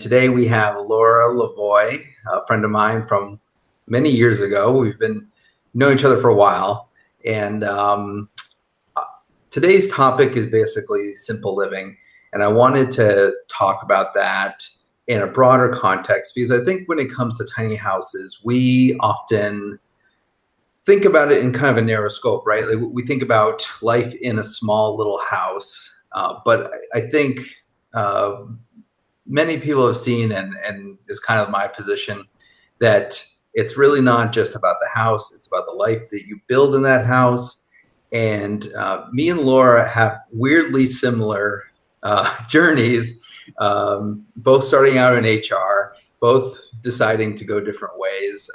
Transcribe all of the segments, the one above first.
Today we have Laura Lavoie, a friend of mine from many years ago. We've been knowing each other for a while. And today's topic is basically simple living. And I wanted to talk about that in a broader context, because I think when it comes to tiny houses, we often think about it in kind of a narrow scope, right? Like we think about life in a small little house. But I think many people have seen, and is kind of my position, that it's really not just about the house, it's about the life that you build in that house. And me and Laura have weirdly similar journeys, both starting out in HR, both deciding to go different ways.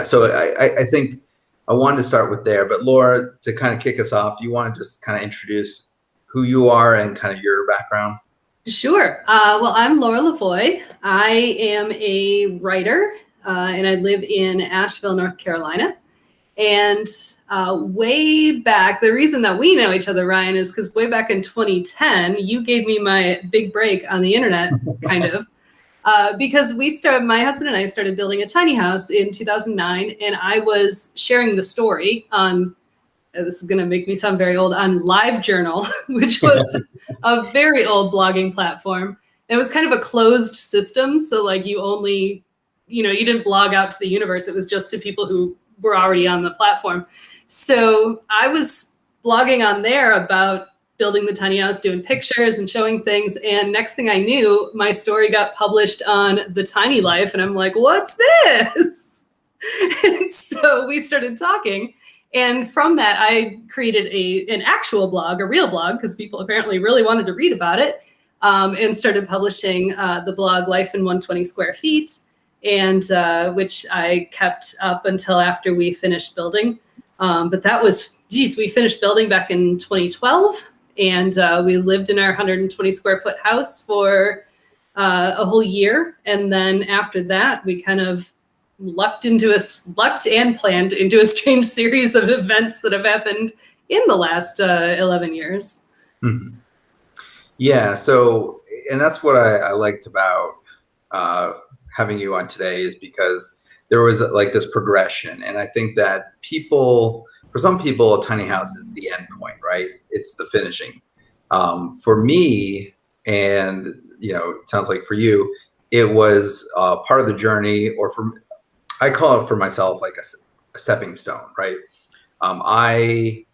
So I think I wanted to start with there. But Laura, to kind of kick us off, you want to just kind of introduce who you are and kind of your background? Sure. Well, I'm Laura Lavoie. I am a writer, and I live in Asheville, North Carolina. And way back, the reason that we know each other, Ryan, is because way back in 2010, you gave me my big break on the internet, kind of, because my husband and I started building a tiny house in 2009, and I was sharing the story on, this is going to make me sound very old, on LiveJournal, which was a very old blogging platform. It was kind of a closed system. So like you didn't blog out to the universe. It was just to people who were already on the platform. So I was blogging on there about building the tiny house, doing pictures and showing things. And next thing I knew, my story got published on The Tiny Life. And I'm like, what's this? And so we started talking. And from that, I created an actual blog, a real blog, because people apparently really wanted to read about it, and started publishing the blog Life in 120 Square Feet, and which I kept up until after we finished building. But that was, we finished building back in 2012, and we lived in our 120 square foot house for a whole year. And then after that, we kind of lucked and planned into a strange series of events that have happened in the last 11 years. Mm-hmm. Yeah. So, and that's what I liked about having you on today, is because there was like this progression. And I think that for some people, a tiny house is the end point, right? It's the finishing. For me, and it sounds like for you, it was part of the journey, or I call it for myself like a stepping stone, right? I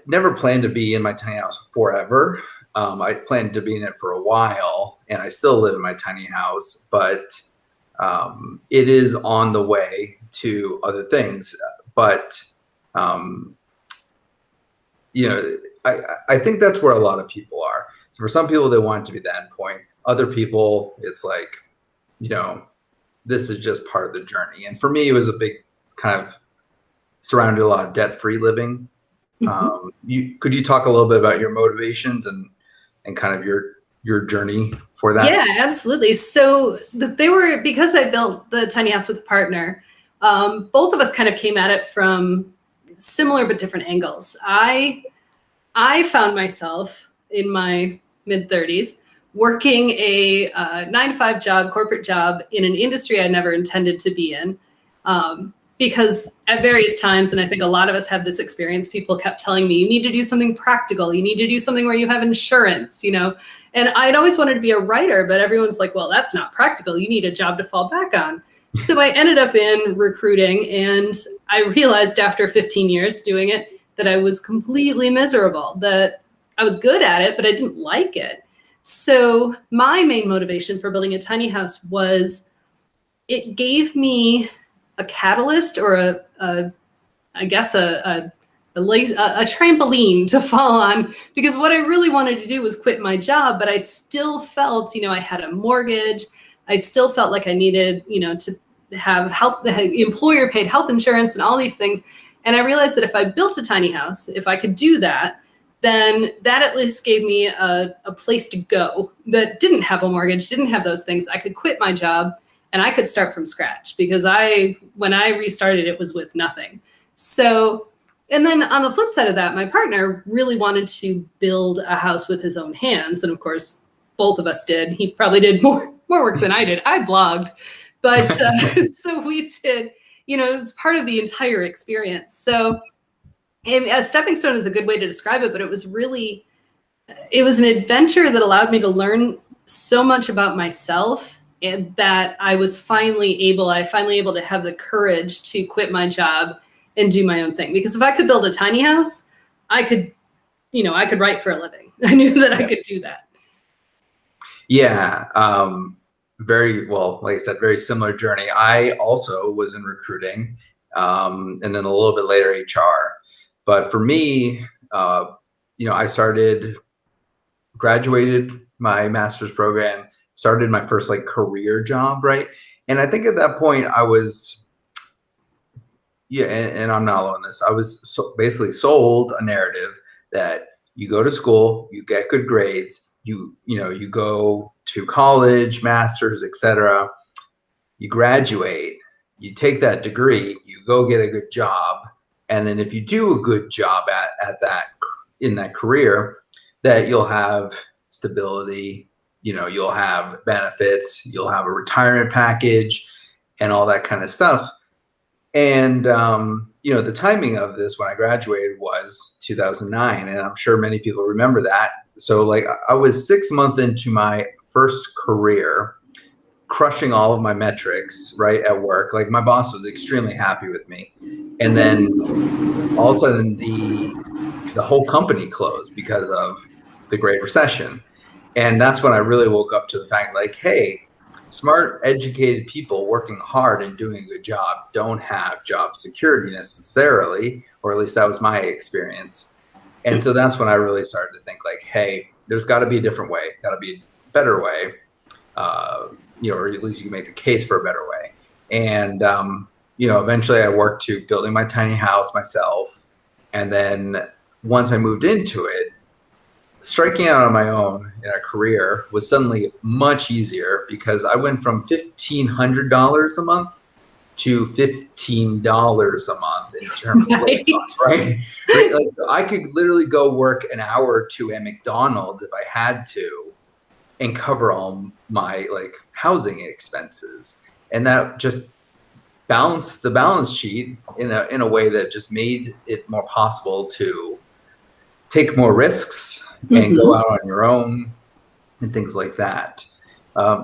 never planned to be in my tiny house forever. I planned to be in it for a while, and I still live in my tiny house, but it is on the way to other things. But I think that's where a lot of people are. So for some people, they want it to be the end point. Other people, it's like, this is just part of the journey. And for me, it was a big kind of surrounded a lot of debt-free living. Mm-hmm. Could you talk a little bit about your motivations and kind of your journey for that? Yeah, absolutely. So because I built the tiny house with a partner, both of us kind of came at it from similar but different angles. I found myself in my mid-30s working a 9-to-5 corporate job in an industry I never intended to be in. Because at various times, and I think a lot of us have this experience, people kept telling me, you need to do something practical. You need to do something where you have insurance, And I'd always wanted to be a writer, but everyone's like, well, that's not practical. You need a job to fall back on. So I ended up in recruiting, and I realized after 15 years doing it that I was completely miserable, that I was good at it, but I didn't like it. So my main motivation for building a tiny house was it gave me a catalyst, or a trampoline to fall on, because what I really wanted to do was quit my job, but I still felt, I had a mortgage. I still felt like I needed, to have help, the employer paid health insurance and all these things. And I realized that if I built a tiny house, if I could do that, then that at least gave me a place to go that didn't have a mortgage, didn't have those things. I could quit my job and I could start from scratch, because when I restarted, it was with nothing. So And then on the flip side of that, my partner really wanted to build a house with his own hands. And of course, both of us did. He probably did more work than I did. I blogged. But so we did, it was part of the entire experience. So a stepping stone is a good way to describe it, but it was an adventure that allowed me to learn so much about myself, and that I finally able to have the courage to quit my job and do my own thing. Because if I could build a tiny house, I could write for a living. I knew that I could do that. Yeah. Very well, like I said, very similar journey. I also was in recruiting, and then a little bit later HR. But for me, I graduated my master's program, started my first career job, right? And I think at that point I was, and I'm not alone in this. I was basically sold a narrative that you go to school, you get good grades, you go to college, masters, etc. You graduate, you take that degree, you go get a good job, and then if you do a good job at that in that career, that you'll have stability, you'll have benefits, you'll have a retirement package, and all that kind of stuff. And the timing of this when I graduated was 2009, and I'm sure many people remember that. So I was 6 months into my first career, crushing all of my metrics right at work. My boss was extremely happy with me, and then all of a sudden the whole company closed because of the Great Recession. And that's when I really woke up to the fact hey, smart, educated people working hard and doing a good job don't have job security necessarily, or at least that was my experience. And so that's when I really started to think hey, there's got to be a different way, got to be a better way, or at least you can make the case for a better way. And, eventually I worked to building my tiny house myself. And then once I moved into it, striking out on my own in a career was suddenly much easier, because I went from $1,500 a month to $15 a month in terms of living costs, right? So I could literally go work an hour or two at McDonald's if I had to, and cover all my housing expenses, and that just balanced the balance sheet in a way that just made it more possible to take more risks and go out on your own and things like that.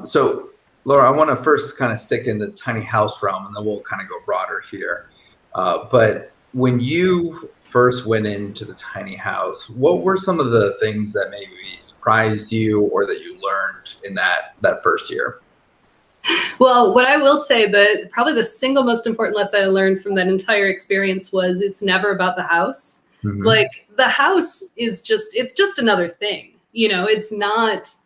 So Laura, I want to first kind of stick in the tiny house realm, and then we'll kind of go broader here. But when you first went into the tiny house, what were some of the things that maybe surprised you or that you learned in that first year? Well, what I will say, that probably the single most important lesson I learned from that entire experience was it's never about the house. Mm-hmm. The house is it's just another thing. It's not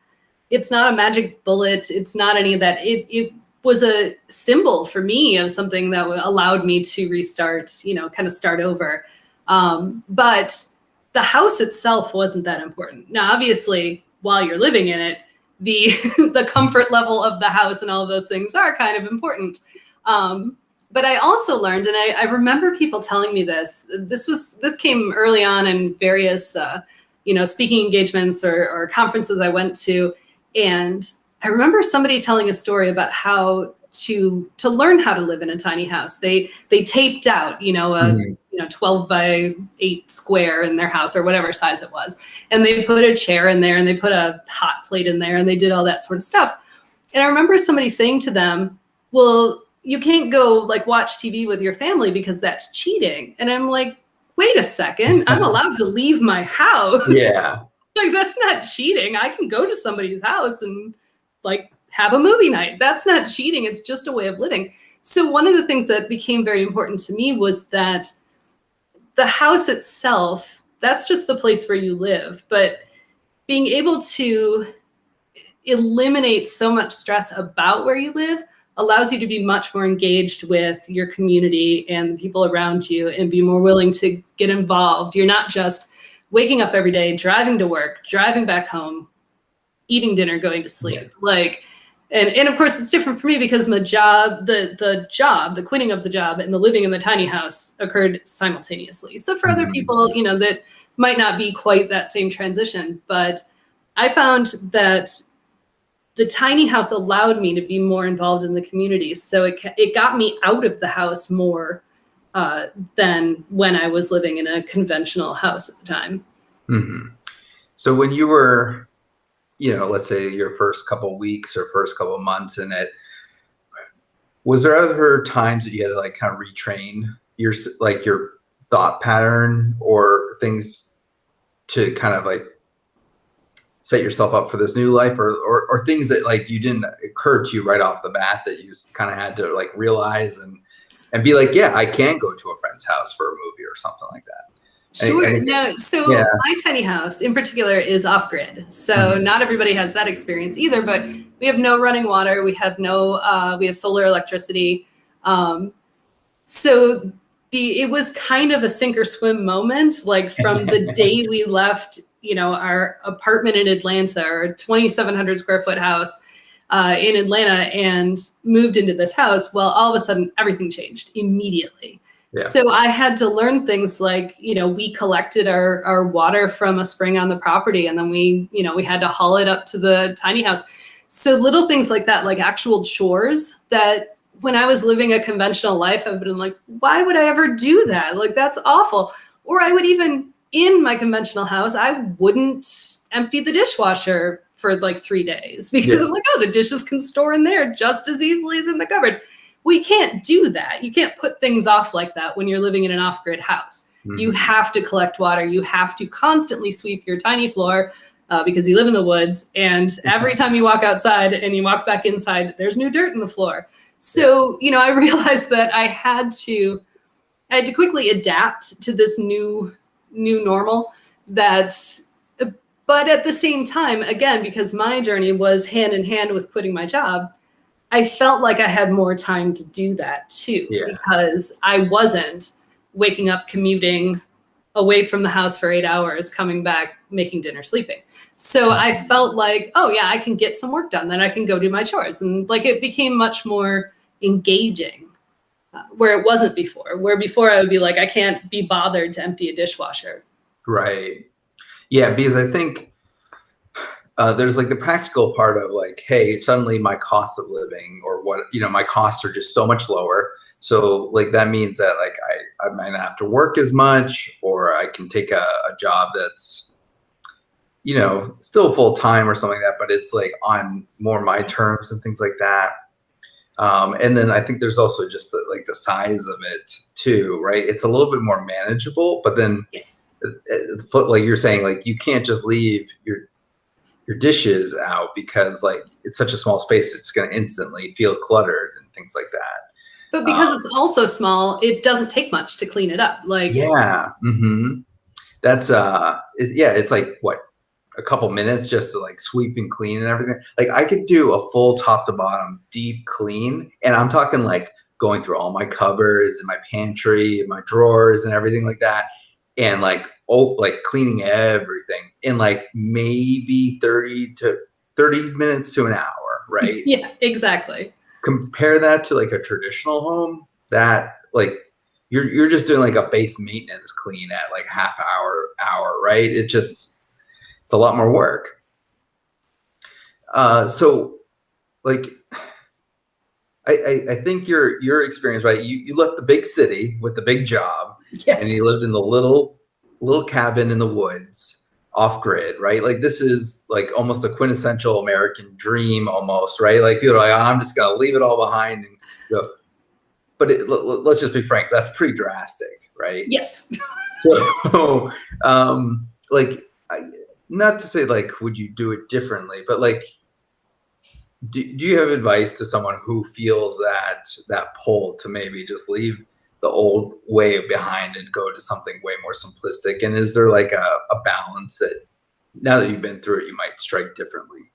a magic bullet. It's not any of that. It was a symbol for me of something that allowed me to restart, kind of start over. But the house itself wasn't that important. Now, obviously, while you're living in it, the comfort level of the house and all of those things are kind of important. But I also learned, and I remember people telling me this came early on in various, speaking engagements or conferences I went to. And I remember somebody telling a story about how to learn how to live in a tiny house. They taped out, a 12 by 8 square in their house, or whatever size it was. And they put a chair in there, and they put a hot plate in there, and they did all that sort of stuff. And I remember somebody saying to them, well, you can't go watch TV with your family because that's cheating. And I'm like, wait a second, I'm allowed to leave my house. Yeah. That's not cheating. I can go to somebody's house and have a movie night. That's not cheating. It's just a way of living. So one of the things that became very important to me was that the house itself, that's just the place where you live. But being able to eliminate so much stress about where you live allows you to be much more engaged with your community and the people around you, and be more willing to get involved. You're not just waking up every day, driving to work, driving back home, eating dinner, going to sleep. And of course it's different for me because my job, the quitting of the job and the living in the tiny house occurred simultaneously. So for other Mhm. people, that might not be quite that same transition, but I found that the tiny house allowed me to be more involved in the community. So it got me out of the house more than when I was living in a conventional house at the time. Mhm. So when you were, let's say your first couple weeks or first couple months in it, was there ever times that you had to like kind of retrain your thought pattern or things to kind of like set yourself up for this new life, or things that like you didn't occur to you right off the bat that you kind of had to like realize and be like, yeah, I can go to a friend's house for a movie or something like that. Sure. Anything? No, Yeah. so my tiny house in particular is off grid. So Mhm. not everybody has that experience either, but we have no running water. We have solar electricity. Um, so it was kind of a sink or swim moment, like from the day we left, our apartment in Atlanta, our 2,700 square foot house in Atlanta, and moved into this house. Well, all of a sudden, everything changed immediately. Yeah. So I had to learn things like, we collected our water from a spring on the property, and then we had to haul it up to the tiny house. So little things like that, like actual chores that when I was living a conventional life, I've been like, why would I ever do that? Like, that's awful. Or I would even, in my conventional house, I wouldn't empty the dishwasher for like 3 days because Yeah. I'm like, oh, the dishes can store in there just as easily as in the cupboard. We can't do that. You can't put things off like that when you're living in an off-grid house. You Mhm. have to collect water. You have to constantly sweep your tiny floor because you live in the woods. And every time you walk outside and you walk back inside, there's new dirt in the floor. Yeah. So, I realized that I had to quickly adapt to this new normal that, but at the same time, again, because my journey was hand in hand with quitting my job, I felt like I had more time to do that too, Yeah. because I wasn't waking up, commuting away from the house for 8 hours, coming back, making dinner, sleeping. So I Mhm. felt like, oh yeah, I can get some work done. Then I can go do my chores. And like it became much more engaging where it wasn't before, where before I would be like, I can't be bothered to empty a dishwasher. Right. Yeah, because I think there's like the practical part of like, hey, suddenly my cost of living or what, my costs are just so much lower. So like that means that like I might not have to work as much, or I can take a job that's, still full time or something like that, but it's like on more my terms and things like that. And then I think there's also just like the size of it too, right? It's a little bit more manageable, but then Yes. like you're saying, like you can't just leave your dishes out because like it's such a small space, it's going to instantly feel cluttered and things like But that. because it's also small, it doesn't take much to clean it up. Like, Yeah. That's yeah, it's like what, a couple minutes just to like sweep and clean and everything. Like I could do a full top to bottom deep clean, and I'm talking like going through all my cupboards and my pantry and my drawers and everything like that, and like like cleaning everything in like maybe 30 minutes to an hour, right? yeah, exactly. Compare that to like a traditional home that like you're just doing like a base maintenance clean at like half hour, right? It's a lot more work. So like I think your experience, right? You left the big city with the big job, and Yes. you lived in the little cabin in the woods, off grid, right? Like this is like almost a quintessential American dream, almost, right? Like you're like, I'm just gonna leave it all behind and go. But let's just be frank, that's pretty drastic, right? Yes. So, like, not to say like, would you do it differently, but like, do you have advice to someone who feels that pull to maybe just leave the old way behind and go to something way more simplistic? And is there like a balance that now that you've been through it, you might strike differently?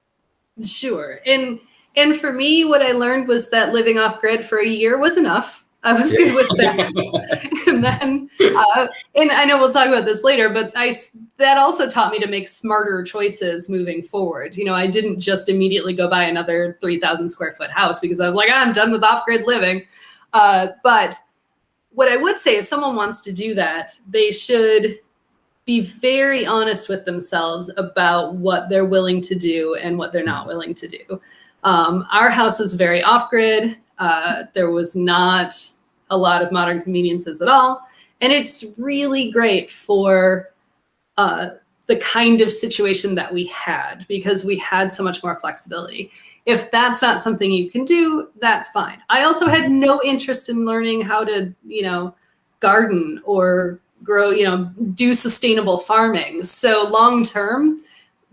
Sure. And for me, what I learned was that living off grid for a year was enough. I was good with that. And then, and I know we'll talk about this later, but that also taught me to make smarter choices moving forward. You know, I didn't just immediately go buy another 3,000 square foot house because I was like, I'm done with off-grid living. But what I would say, if someone wants to do that, they should be very honest with themselves about what they're willing to do and what they're not willing to do. Our house was very off-grid. There was not a lot of modern conveniences at all. And it's really great for the kind of situation that we had, because we had so much more flexibility. If that's not something you can do, that's fine. I also had no interest in learning how to, garden or grow, do sustainable farming. So long term,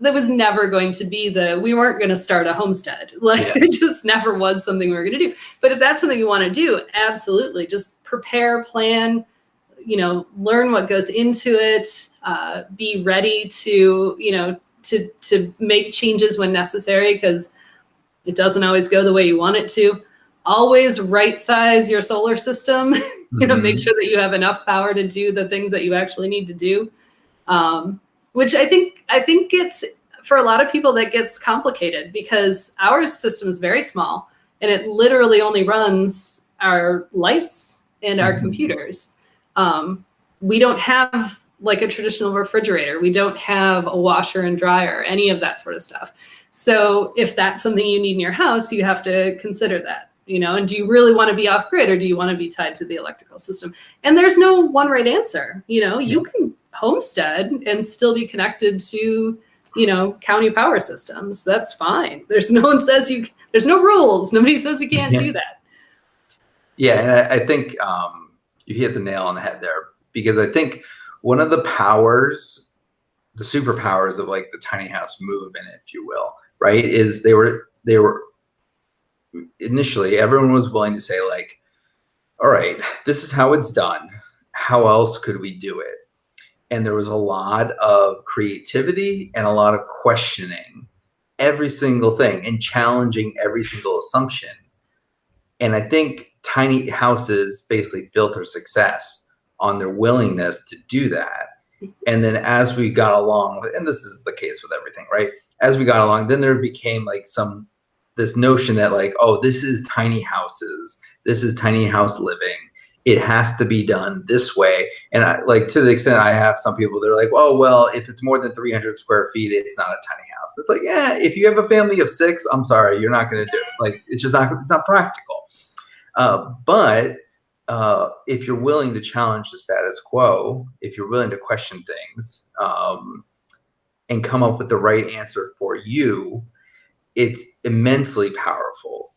that was never going to be we weren't going to start a homestead. It just never was something we were going to do. But if that's something you want to do, absolutely. Just prepare, plan, learn what goes into it, be ready to, to make changes when necessary, because it doesn't always go the way you want it to. Always right size your solar system, make sure that you have enough power to do the things that you actually need to do. Which I think gets, for a lot of people, that gets complicated because our system is very small and it literally only runs our lights and our computers. We don't have like a traditional refrigerator. We don't have a washer and dryer, any of that sort of stuff. So if that's something you need in your house, you have to consider that, and do you really want to be off grid or do you want to be tied to the electrical system? And there's no one right answer. You can homestead and still be connected to, county power systems. That's fine. There's no rules. Nobody says you can't do that. Yeah. And I think you hit the nail on the head there, because I think one of the powers, the superpowers of like the tiny house movement, if you will, right, is they were initially, everyone was willing to say like, all right, this is how it's done. How else could we do it? And there was a lot of creativity and a lot of questioning every single thing and challenging every single assumption. And I think tiny houses basically built their success on their willingness to do that. And then as we got along, and this is the case with everything, right? As we got along, then there became like this notion that like, oh, this is tiny houses. This is tiny house living. It has to be done this way. And to the extent I have some people, they're like, oh, well, if it's more than 300 square feet, it's not a tiny house. It's like, yeah, if you have a family of 6, I'm sorry, you're not going to do it. Like, it's just it's not practical. But if you're willing to challenge the status quo, if you're willing to question things and come up with the right answer for you, it's immensely powerful.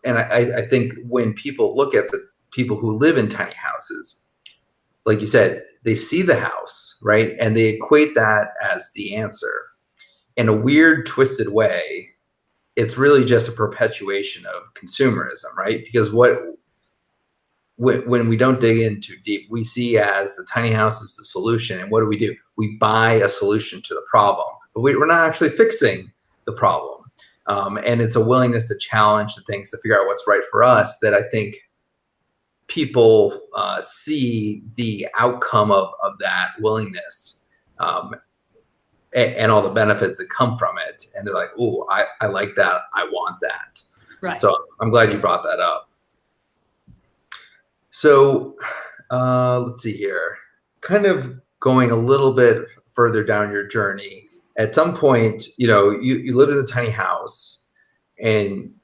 And I think when people look at the people who live in tiny houses, like you said, they see the house, right? And they equate that as the answer. In a weird, twisted way, it's really just a perpetuation of consumerism, right? Because when we don't dig in too deep, we see as the tiny house is the solution. And what do? We buy a solution to the problem, but we're not actually fixing the problem. And it's a willingness to challenge the things to figure out what's right for us that I think people see the outcome of that willingness and all the benefits that come from it. And they're like, oh, I like that. I want that. Right. So I'm glad you brought that up. So let's see here. Kind of going a little bit further down your journey. At some point, you lived in a tiny house, and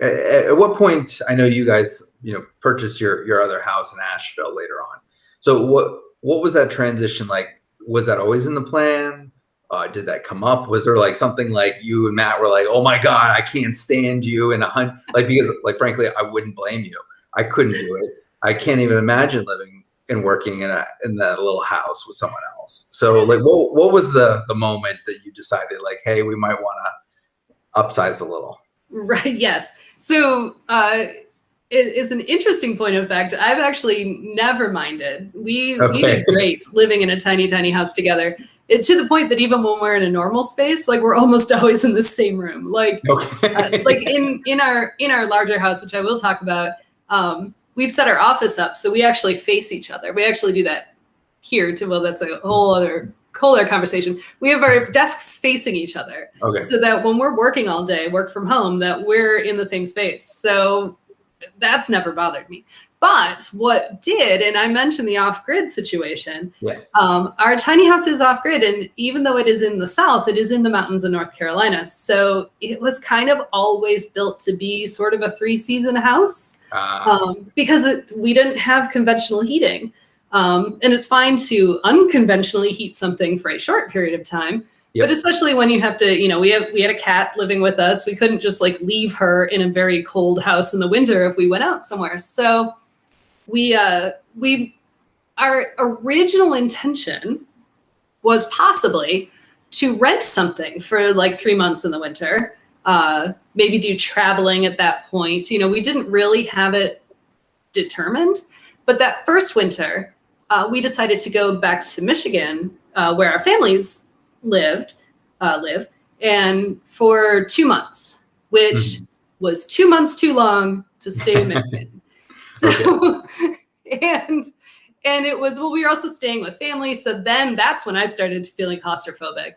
at what point, I know you guys purchased your other house in Asheville later on. So what was that transition like? Was that always in the plan? Did that come up? Was there like something like you and Matt were like, oh my God, I can't stand you, and because frankly, I wouldn't blame you. I couldn't do it. I can't even imagine living and working in that little house with someone else. So like, what was the moment that you decided like, hey, we might want to upsize a little? Right. Yes. So it's an interesting point of fact. I've actually never minded. We did great living in a tiny, tiny house together. to the point that even when we're in a normal space, like we're almost always in the same room. Like, like Okay. in our larger house, which I will talk about, we've set our office up so we actually face each other. We actually do that here too. Well, that's a whole other conversation. We have our desks facing each other, Okay. so that when we're working all day, work from home, that we're in the same space. So that's never bothered me. But what did, and I mentioned the off-grid situation, Yeah. our tiny house is off-grid, and even though it is in the south, it is in the mountains of North Carolina. So it was kind of always built to be sort of a 3-season house, because we didn't have conventional heating. And it's fine to unconventionally heat something for a short period of time. Yep. But especially when you have to, we had a cat living with us. We couldn't just like leave her in a very cold house in the winter if we went out somewhere. So our original intention was possibly to rent something for like 3 months in the winter, maybe do traveling at that point. We didn't really have it determined, but that first winter, we decided to go back to Michigan, where our families live, and for 2 months, which was 2 months too long to stay in Michigan. So, and it was, well, we were also staying with family. So then that's when I started feeling claustrophobic.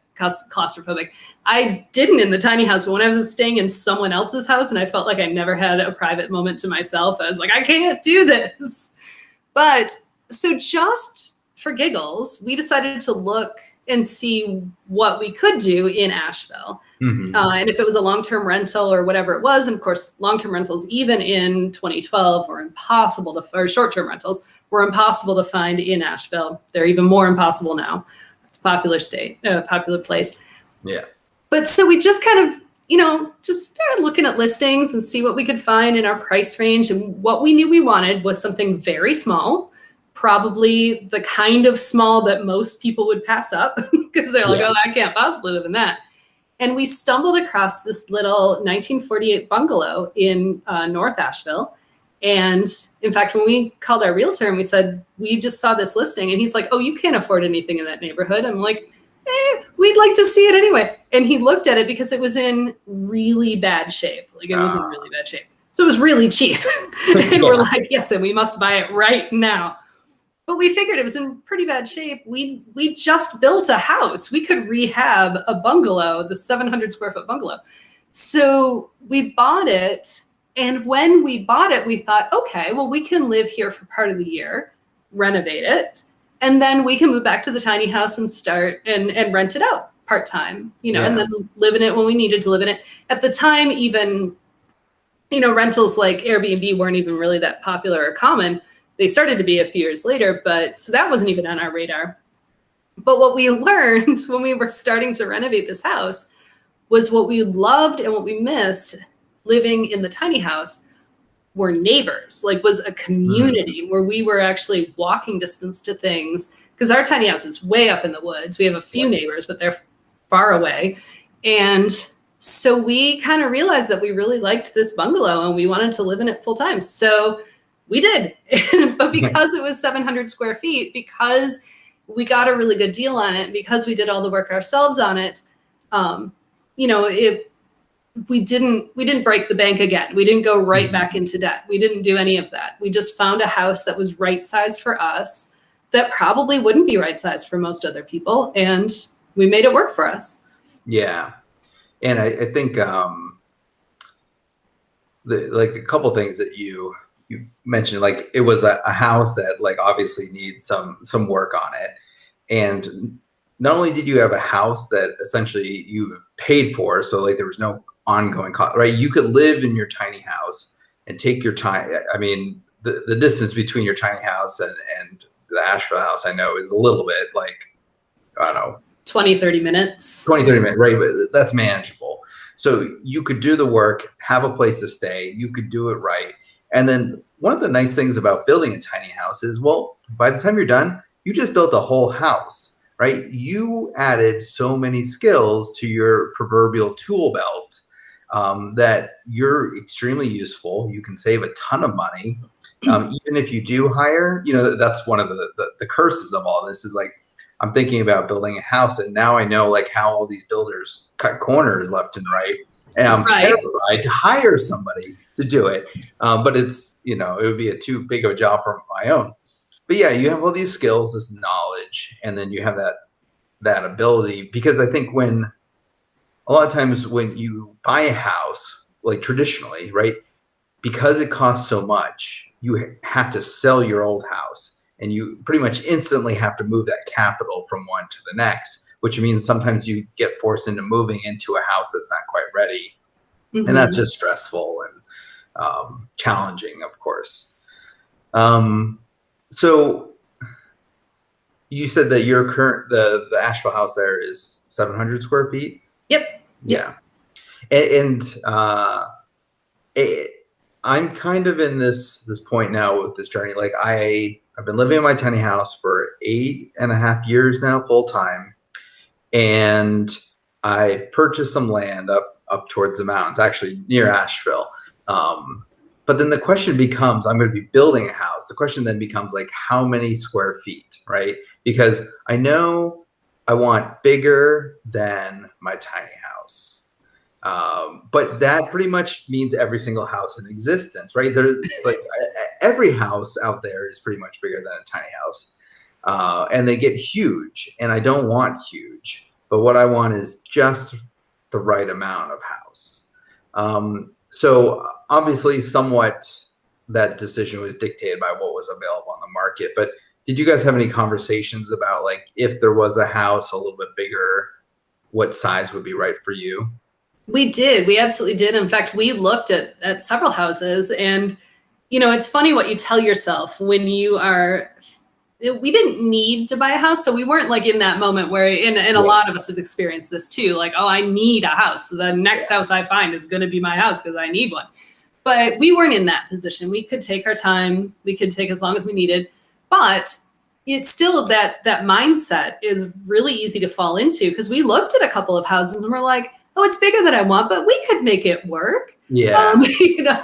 I didn't in the tiny house, but when I was staying in someone else's house and I felt like I never had a private moment to myself, I was like, I can't do this. But so just for giggles, we decided to look and see what we could do in Asheville. And if it was a long-term rental or whatever it was, and of course, long-term rentals, even in 2012, were impossible to, or short-term rentals were impossible to find in Asheville. They're even more impossible now. It's a popular place. Yeah. But so we just kind of, just started looking at listings and see what we could find in our price range. And what we knew we wanted was something very small, probably the kind of small that most people would pass up because they're like, oh, I can't possibly live in that. And we stumbled across this little 1948 bungalow in North Asheville. And in fact, when we called our realtor and we said, we just saw this listing, and he's like, oh, you can't afford anything in that neighborhood. I'm like, we'd like to see it anyway. And he looked at it because it was in really bad shape. Like, it was in really bad shape. So it was really cheap. And we're like, yes, and we must buy it right now. But we figured it was in pretty bad shape. We just built a house. We could rehab a bungalow, the 700 square foot bungalow. So we bought it. And when we bought it, we thought, okay, well, we can live here for part of the year, renovate it, and then we can move back to the tiny house and start and rent it out part-time, and then live in it when we needed to live in it. At the time, even, rentals like Airbnb weren't even really that popular or common. They started to be a few years later, but so that wasn't even on our radar. But what we learned when we were starting to renovate this house was what we loved and what we missed living in the tiny house were neighbors, was a community where we were actually walking distance to things, because our tiny house is way up in the woods. We have a few neighbors, but they're far away. And so we kind of realized that we really liked this bungalow and we wanted to live in it full time. So we did. But because it was 700 square feet, because we got a really good deal on it, because we did all the work ourselves on it, we didn't break the bank again. We didn't go right back into debt. We didn't do any of that. We just found a house that was right sized for us, that probably wouldn't be right sized for most other people, and we made it work for us. Yeah. And I think a couple things that you mentioned, it was a house that obviously needs some work on it. And not only did you have a house that essentially you paid for, so there was no ongoing cost, right? You could live in your tiny house and take your time. I mean, the distance between your tiny house and the Asheville house, I know, is a little bit I don't know, 20-30 minutes. 20-30 minutes, right? But that's manageable. So you could do the work, have a place to stay, you could do it right. And then one of the nice things about building a tiny house is, well, by the time you're done, you just built a whole house, right? You added so many skills to your proverbial tool belt that you're extremely useful. You can save a ton of money. Even if you do hire, that's one of the curses of all this is I'm thinking about building a house, and now I know like how all these builders cut corners left and right, and I'm Right. terrified to hire somebody to do it. But it's, it would be too big of a job for my own. But yeah, you have all these skills, this knowledge, and then you have that ability, because I think when a lot of times when you buy a house, like traditionally, right, because it costs so much, you have to sell your old house, and you pretty much instantly have to move that capital from one to the next, which means sometimes you get forced into moving into a house that's not quite ready. And that's Mm-hmm. just stressful and challenging, of course. So you said that your the Asheville house there is 700 square feet. Yep. Yeah. And I'm kind of in this point now with this journey. Like I've been living in my tiny house for 8.5 years now, full time, and I purchased some land up towards the mountains, actually near Asheville. But then the question becomes, I'm going to be building a house. The question then becomes like, how many square feet, right? Because I know I want bigger than my tiny house. But that pretty much means every single house in existence, right? There's like every house out there is pretty much bigger than a tiny house. And they get huge, and I don't want huge, but what I want is just the right amount of house. So obviously somewhat that decision was dictated by what was available on the market, but did you guys have any conversations about like, if there was a house a little bit bigger, what size would be right for you? We did. We absolutely did. In fact, we looked at several houses, and it's funny what you tell yourself when you are. We didn't need to buy a house, so we weren't like in that moment where, and a Yeah. lot of us have experienced this too. Like, oh, I need a house. So the next Yeah. house I find is going to be my house because I need one. But we weren't in that position. We could take our time. We could take as long as we needed. But it's still that mindset is really easy to fall into, because we looked at a couple of houses and we're like, oh, it's bigger than I want, but we could make it work. Yeah.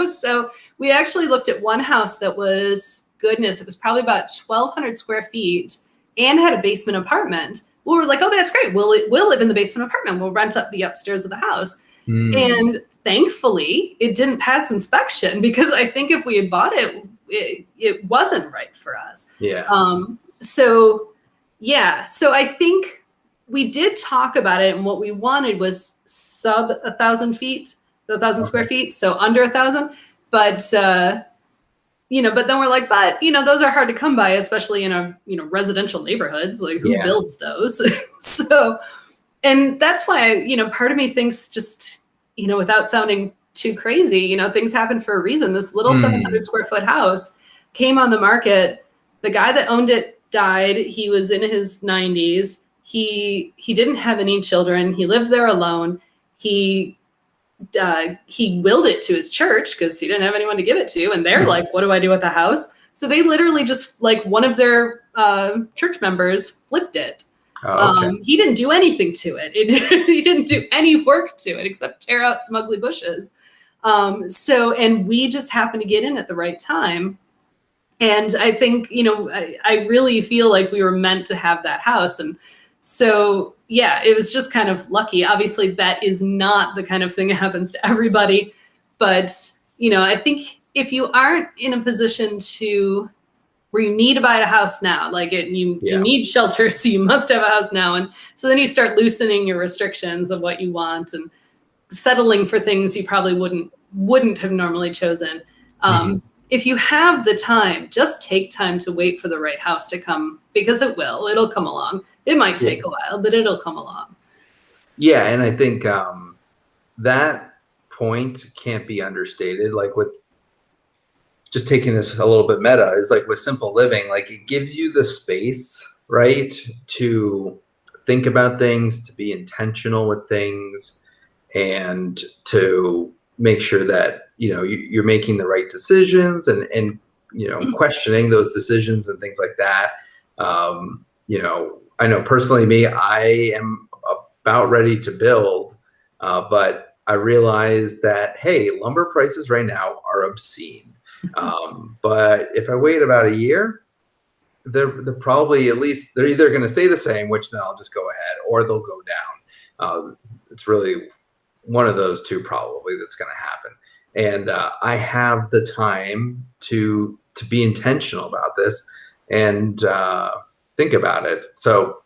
So we actually looked at one house that was, goodness, it was probably about 1,200 square feet and had a basement apartment. We were like, oh, that's great. We'll live in the basement apartment. We'll rent up the upstairs of the house. And thankfully, it didn't pass inspection, because I think if we had bought it, it wasn't right for us. Yeah. So I think we did talk about it, and what we wanted was sub 1,000 feet, 1,000 square feet, so under 1,000. But but then we're like, those are hard to come by, especially in a residential neighborhoods. Like, who builds those? So, and that's why part of me thinks, just without sounding too crazy, things happen for a reason. This little 700 square foot house came on the market. The guy that owned it died. He was in his 90s. He didn't have any children. He lived there alone. He willed it to his church because he didn't have anyone to give it to. And they're like, what do I do with the house? So they literally just, like, one of their church members flipped it. Okay. He didn't do anything to it. He didn't do any work to it except tear out some ugly bushes. And we just happened to get in at the right time. And I think, I really feel like we were meant to have that house. And so, yeah, it was just kind of lucky. Obviously, that is not the kind of thing that happens to everybody. But, I think if you aren't in a position where you need to buy a house now, like you need shelter, so you must have a house now. And so then you start loosening your restrictions of what you want and settling for things you probably wouldn't have normally chosen. If you have the time, just take time to wait for the right house to come, because it'll come along. It might take a while, but it'll come along. Yeah. And I think that point can't be understated. Like, with just taking this a little bit meta, is like with simple living, like it gives you the space, right, to think about things, to be intentional with things, and to make sure that you're making the right decisions, and questioning those decisions and things like that. I know personally, me, I am about ready to build, but I realize that, hey, lumber prices right now are obscene. But if I wait about a year, they're probably, at least they're either going to stay the same, which then I'll just go ahead, or they'll go down. It's really one of those two probably that's going to happen. And I have the time to be intentional about this and think about it. So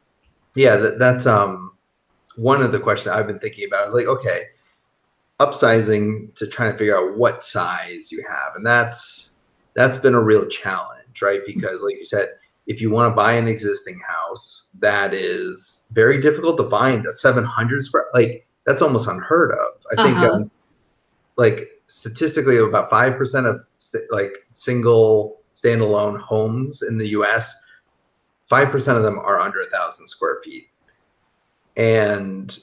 yeah, that's one of the questions I've been thinking about. Is like, okay, upsizing to trying to figure out what size you have, and that's been a real challenge, right? Because like you said, if you want to buy an existing house, that is very difficult to find a 700 square, like that's almost unheard of. I think like statistically about 5% of like single standalone homes in the US, 5% of them are under 1,000 square feet. And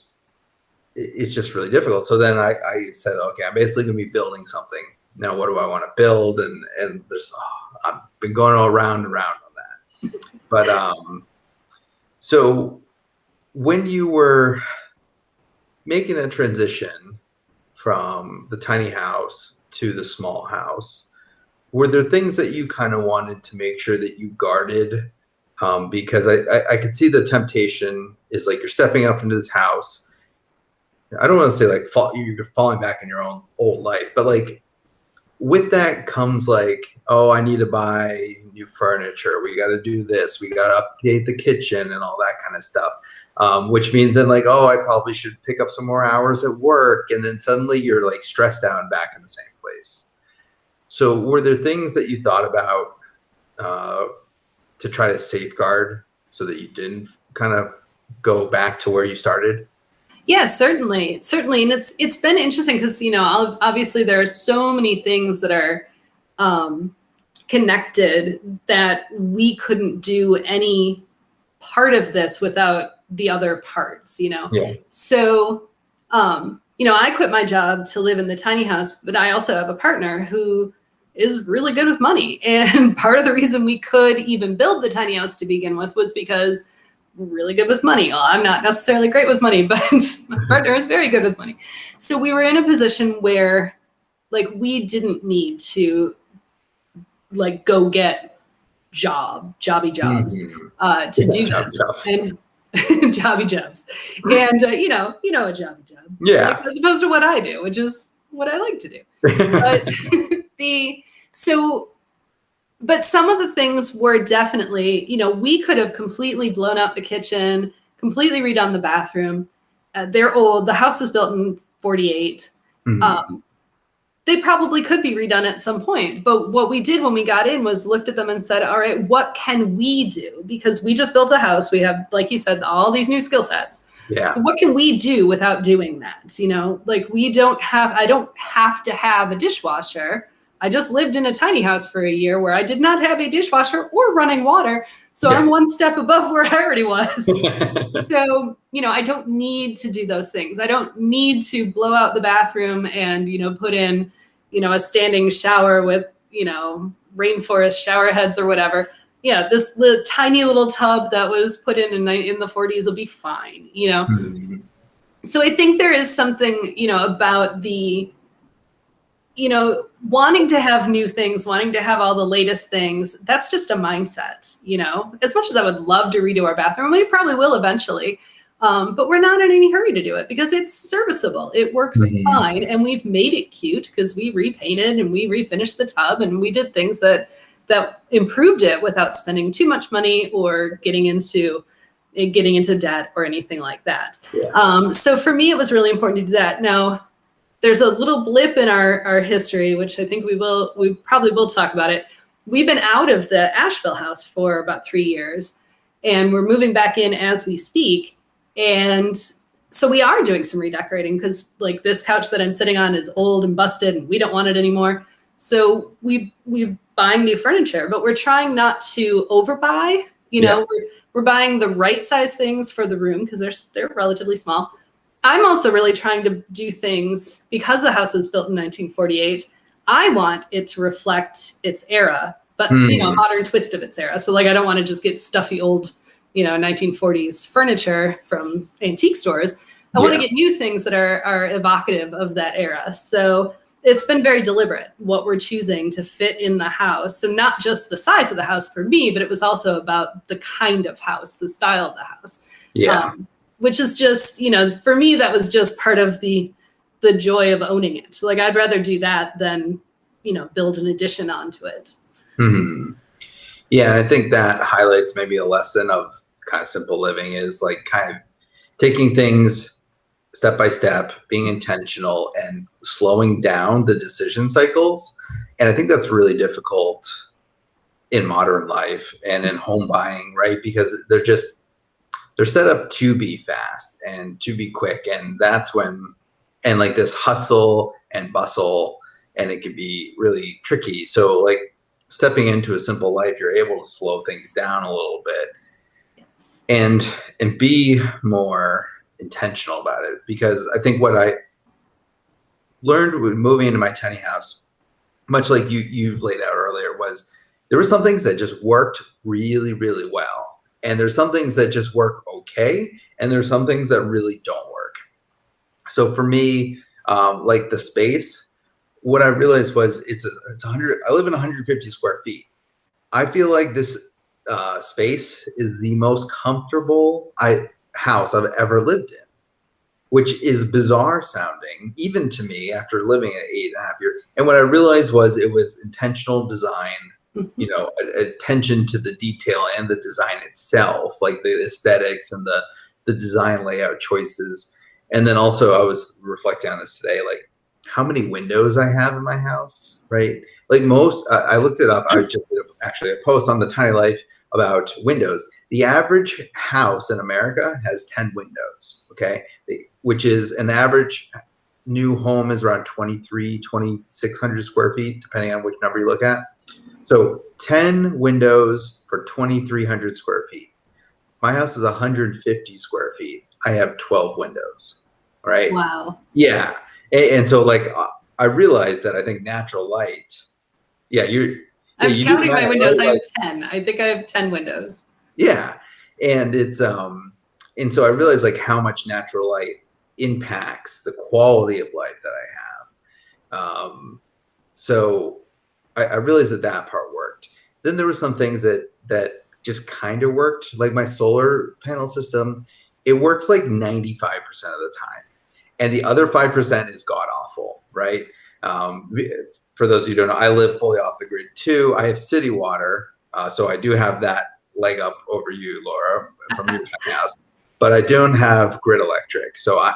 it's just really difficult. So then I said, okay, I'm basically going to be building something. Now, what do I want to build? And there's, I've been going all around and around on that. But so when you were making that transition from the tiny house to the small house, were there things that you kind of wanted to make sure that you guarded? Because I could see the temptation is like you're stepping up into this house. I don't want to say like you're falling back in your own old life, but like with that comes like, oh, I need to buy new furniture. We got to do this. We got to update the kitchen and all that kind of stuff. Which means then like, oh, I probably should pick up some more hours at work. And then suddenly you're like stressed out and back in the same place. So were there things that you thought about to try to safeguard so that you didn't kind of go back to where you started? Yeah, certainly. And it's been interesting because, obviously there are so many things that are connected that we couldn't do any part of this without the other parts, Yeah. So, I quit my job to live in the tiny house, but I also have a partner who is really good with money. And part of the reason we could even build the tiny house to begin with was because we're really good with money. Well, I'm not necessarily great with money, but my partner is very good with money. So we were in a position where like we didn't need to like go get jobby jobs to do this. And jobby jobs. And a jobby job. Yeah. Like, as opposed to what I do, which is what I like to do. But some of the things were definitely, we could have completely blown out the kitchen, completely redone the bathroom. They're old. The house was built in 48. Mm-hmm. They probably could be redone at some point. But what we did when we got in was looked at them and said, all right, what can we do? Because we just built a house. We have, like you said, all these new skill sets. Yeah. So what can we do without doing that? Like I don't have to have a dishwasher. I just lived in a tiny house for a year where I did not have a dishwasher or running water. So I'm one step above where I already was. So, I don't need to do those things. I don't need to blow out the bathroom and, put in, a standing shower with, rainforest shower heads or whatever. Yeah, the tiny little tub that was put in the 40s will be fine, Mm-hmm. So I think there is something, about the, wanting to have new things, wanting to have all the latest things. That's just a mindset, as much as I would love to redo our bathroom, we probably will eventually. But we're not in any hurry to do it because it's serviceable. It works mm-hmm. fine. And we've made it cute because we repainted and we refinished the tub and we did things that improved it without spending too much money or getting into debt or anything like that. Yeah. So for me, it was really important to do that. Now, there's a little blip in our history, which I think we probably will talk about it. We've been out of the Asheville house for about 3 years, and we're moving back in as we speak. And so we are doing some redecorating because like this couch that I'm sitting on is old and busted and we don't want it anymore. So we're buying new furniture, but we're trying not to overbuy. We're buying the right size things for the room because they're relatively small. I'm also really trying to do things because the house was built in 1948. I want it to reflect its era, but a modern twist of its era. So like I don't want to just get stuffy old, 1940s furniture from antique stores. I want to get new things that are evocative of that era. So it's been very deliberate what we're choosing to fit in the house. So not just the size of the house for me, but it was also about the kind of house, the style of the house. Yeah. Which is just, for me, that was just part of the joy of owning it. Like, I'd rather do that than, build an addition onto it. Hmm. Yeah, and I think that highlights maybe a lesson of kind of simple living is like kind of taking things step by step, being intentional and slowing down the decision cycles. And I think that's really difficult in modern life and in home buying, right? Because they're set up to be fast and to be quick. And that's when, and like this hustle and bustle, and it can be really tricky. So like stepping into a simple life, you're able to slow things down a little bit Yes. and be more intentional about it. Because I think what I learned with moving into my tiny house, much like you laid out earlier, was there were some things that just worked really, really well. And there's some things that just work okay. And there's some things that really don't work. So for me, like the space, what I realized was it's 100. I live in 150 square feet. I feel like this space is the most comfortable house I've ever lived in, which is bizarre sounding, even to me after living at 8.5 years. And what I realized was it was intentional design, attention to the detail and the design itself, like the aesthetics and the design layout choices. And then also I was reflecting on this today, like how many windows I have in my house, right? Like I looked it up. I just did actually a post on the Tiny Life about windows. The average house in America has 10 windows, okay? Which is an average new home is around 2,600 square feet, depending on which number you look at. So 10 windows for 2,300 square feet. My house is 150 square feet. I have 12 windows, right? Wow. Yeah. And so like I realized that I think natural light, I'm you counting my windows. right? I have 10. I think I have 10 windows. Yeah. And and so I realized like how much natural light impacts the quality of life that I have. So I realized that part worked. Then there were some things that just kind of worked, like my solar panel system. It works like 95% of the time, and the other 5% is god awful, right? For those of you who don't know, I live fully off the grid too. I have city water, so I do have that leg up over you, Laura, from your tiny house. But I don't have grid electric. So I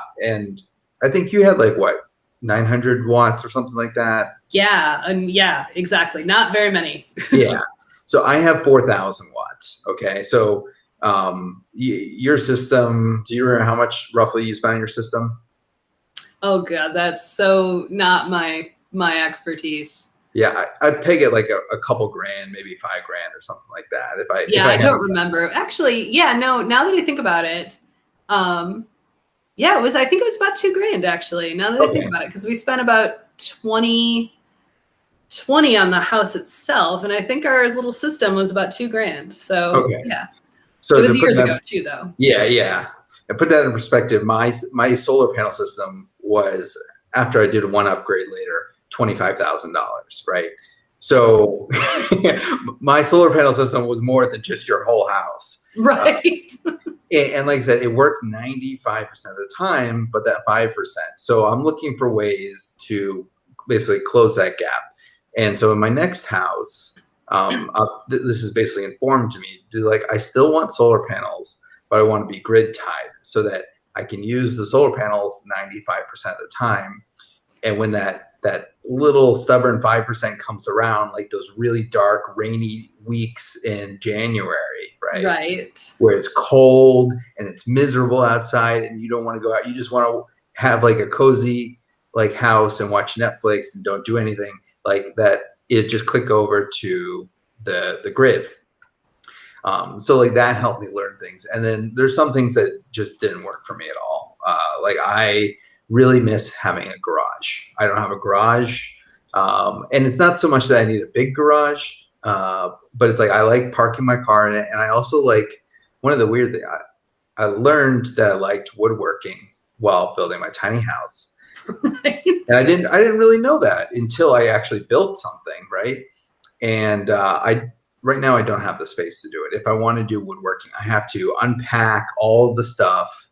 think you had like what, 900 watts or something like that. Yeah, exactly. Not very many. Yeah. So I have 4,000 watts. Okay. So your system, do you remember how much roughly you spent on your system? Oh God, that's so not my expertise. Yeah, I'd peg it like a couple grand, maybe $5,000 or something like that. I don't remember. Actually, yeah, no, now that I think about it, I think it was about $2,000 actually, now that I think about it, because we spent about 20 on the house itself, and I think our little system was about $2,000. So yeah. So it was years ago too, though. Yeah. And put that in perspective, my solar panel system was, after I did one upgrade later, $25,000, right? So my solar panel system was more than just your whole house. Right. And like I said, it works 95% of the time, but that 5%. So I'm looking for ways to basically close that gap. And so in my next house, this is basically informed me, like I still want solar panels, but I want to be grid tied so that I can use the solar panels 95% of the time. And when that little stubborn 5% comes around, like those really dark, rainy weeks in January, right? Right. Where it's cold and it's miserable outside and you don't want to go out. You just want to have like a cozy like house and watch Netflix and don't do anything like that. It just click over to the grid. So like that helped me learn things. And then there's some things that just didn't work for me at all. Like I really miss having a garage. I don't have a garage. And it's not so much that I need a big garage, but it's like I like parking my car in it. And I also like, one of the weird things, I learned that I liked woodworking while building my tiny house. Right? And I didn't really know that until I actually built something, right? And right now I don't have the space to do it. If I want to do woodworking, I have to unpack all the stuff,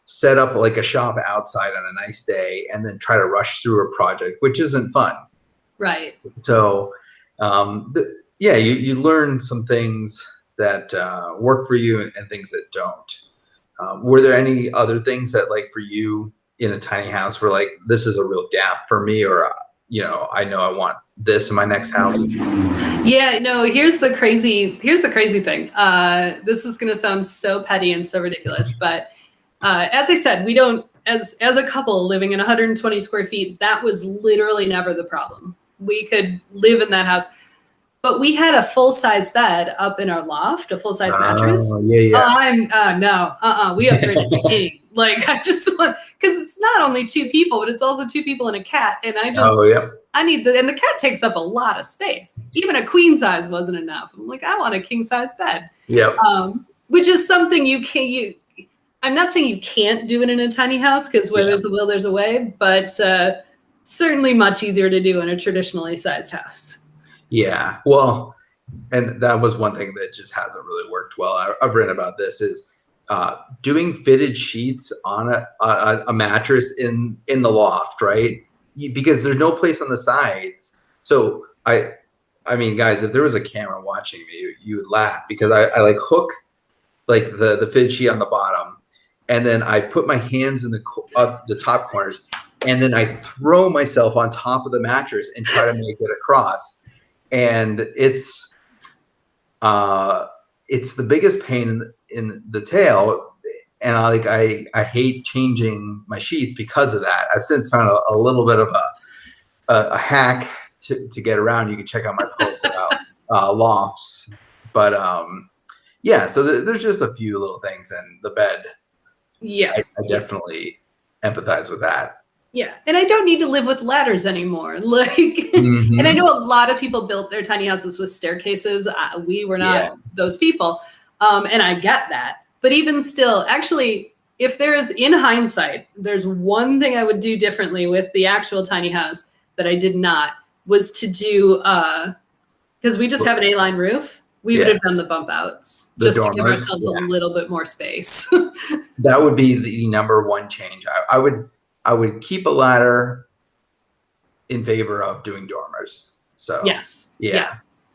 set up like a shop outside on a nice day, and then try to rush through a project, which isn't fun. Right. So, yeah, you learn some things that work for you and things that don't. Were there any other things that, like, for you in a tiny house were like, this is a real gap for me, or I know I want this in my next house? Yeah, no, here's the crazy thing. This is gonna sound so petty and so ridiculous, but as I said, we don't, as a couple living in 120 square feet, that was literally never the problem. We could live in that house. But we had a full-size bed up in our loft, a full-size mattress. Yeah. We upgraded the king. Like, I just want, because it's not only two people, but it's also two people and a cat. And Yeah. I need and the cat takes up a lot of space. Even a queen size wasn't enough. I'm like, I want a king size bed. Yep. Which is something I'm not saying you can't do it in a tiny house, because where there's a will, there's a way, but certainly much easier to do in a traditionally sized house. Yeah. Well, and that was one thing that just hasn't really worked well. I've written about this, is doing fitted sheets on a mattress in the loft, right? Because there's no place on the sides. So I mean, guys, if there was a camera watching me, you would laugh, because I like hook like the fitted sheet on the bottom, and then I put my hands in the top corners, and then I throw myself on top of the mattress and try to make it across. And it's the biggest pain in the tail, and I hate changing my sheets because of that. I've since found a little bit of a hack to get around. You can check out my post about lofts, but yeah. So there's just a few little things, and the bed. Yeah, I definitely empathize with that. Yeah, and I don't need to live with ladders anymore. Like, Mm-hmm. And I know a lot of people built their tiny houses with staircases. We were not those people, and I get that. But even still, actually, if there's, in hindsight, there's one thing I would do differently with the actual tiny house that I did not, was to do, because we just have an A-line roof. We would have done the bump outs just to give ourselves a little bit more space. That would be the number one change. I would keep a ladder in favor of doing dormers. So yes.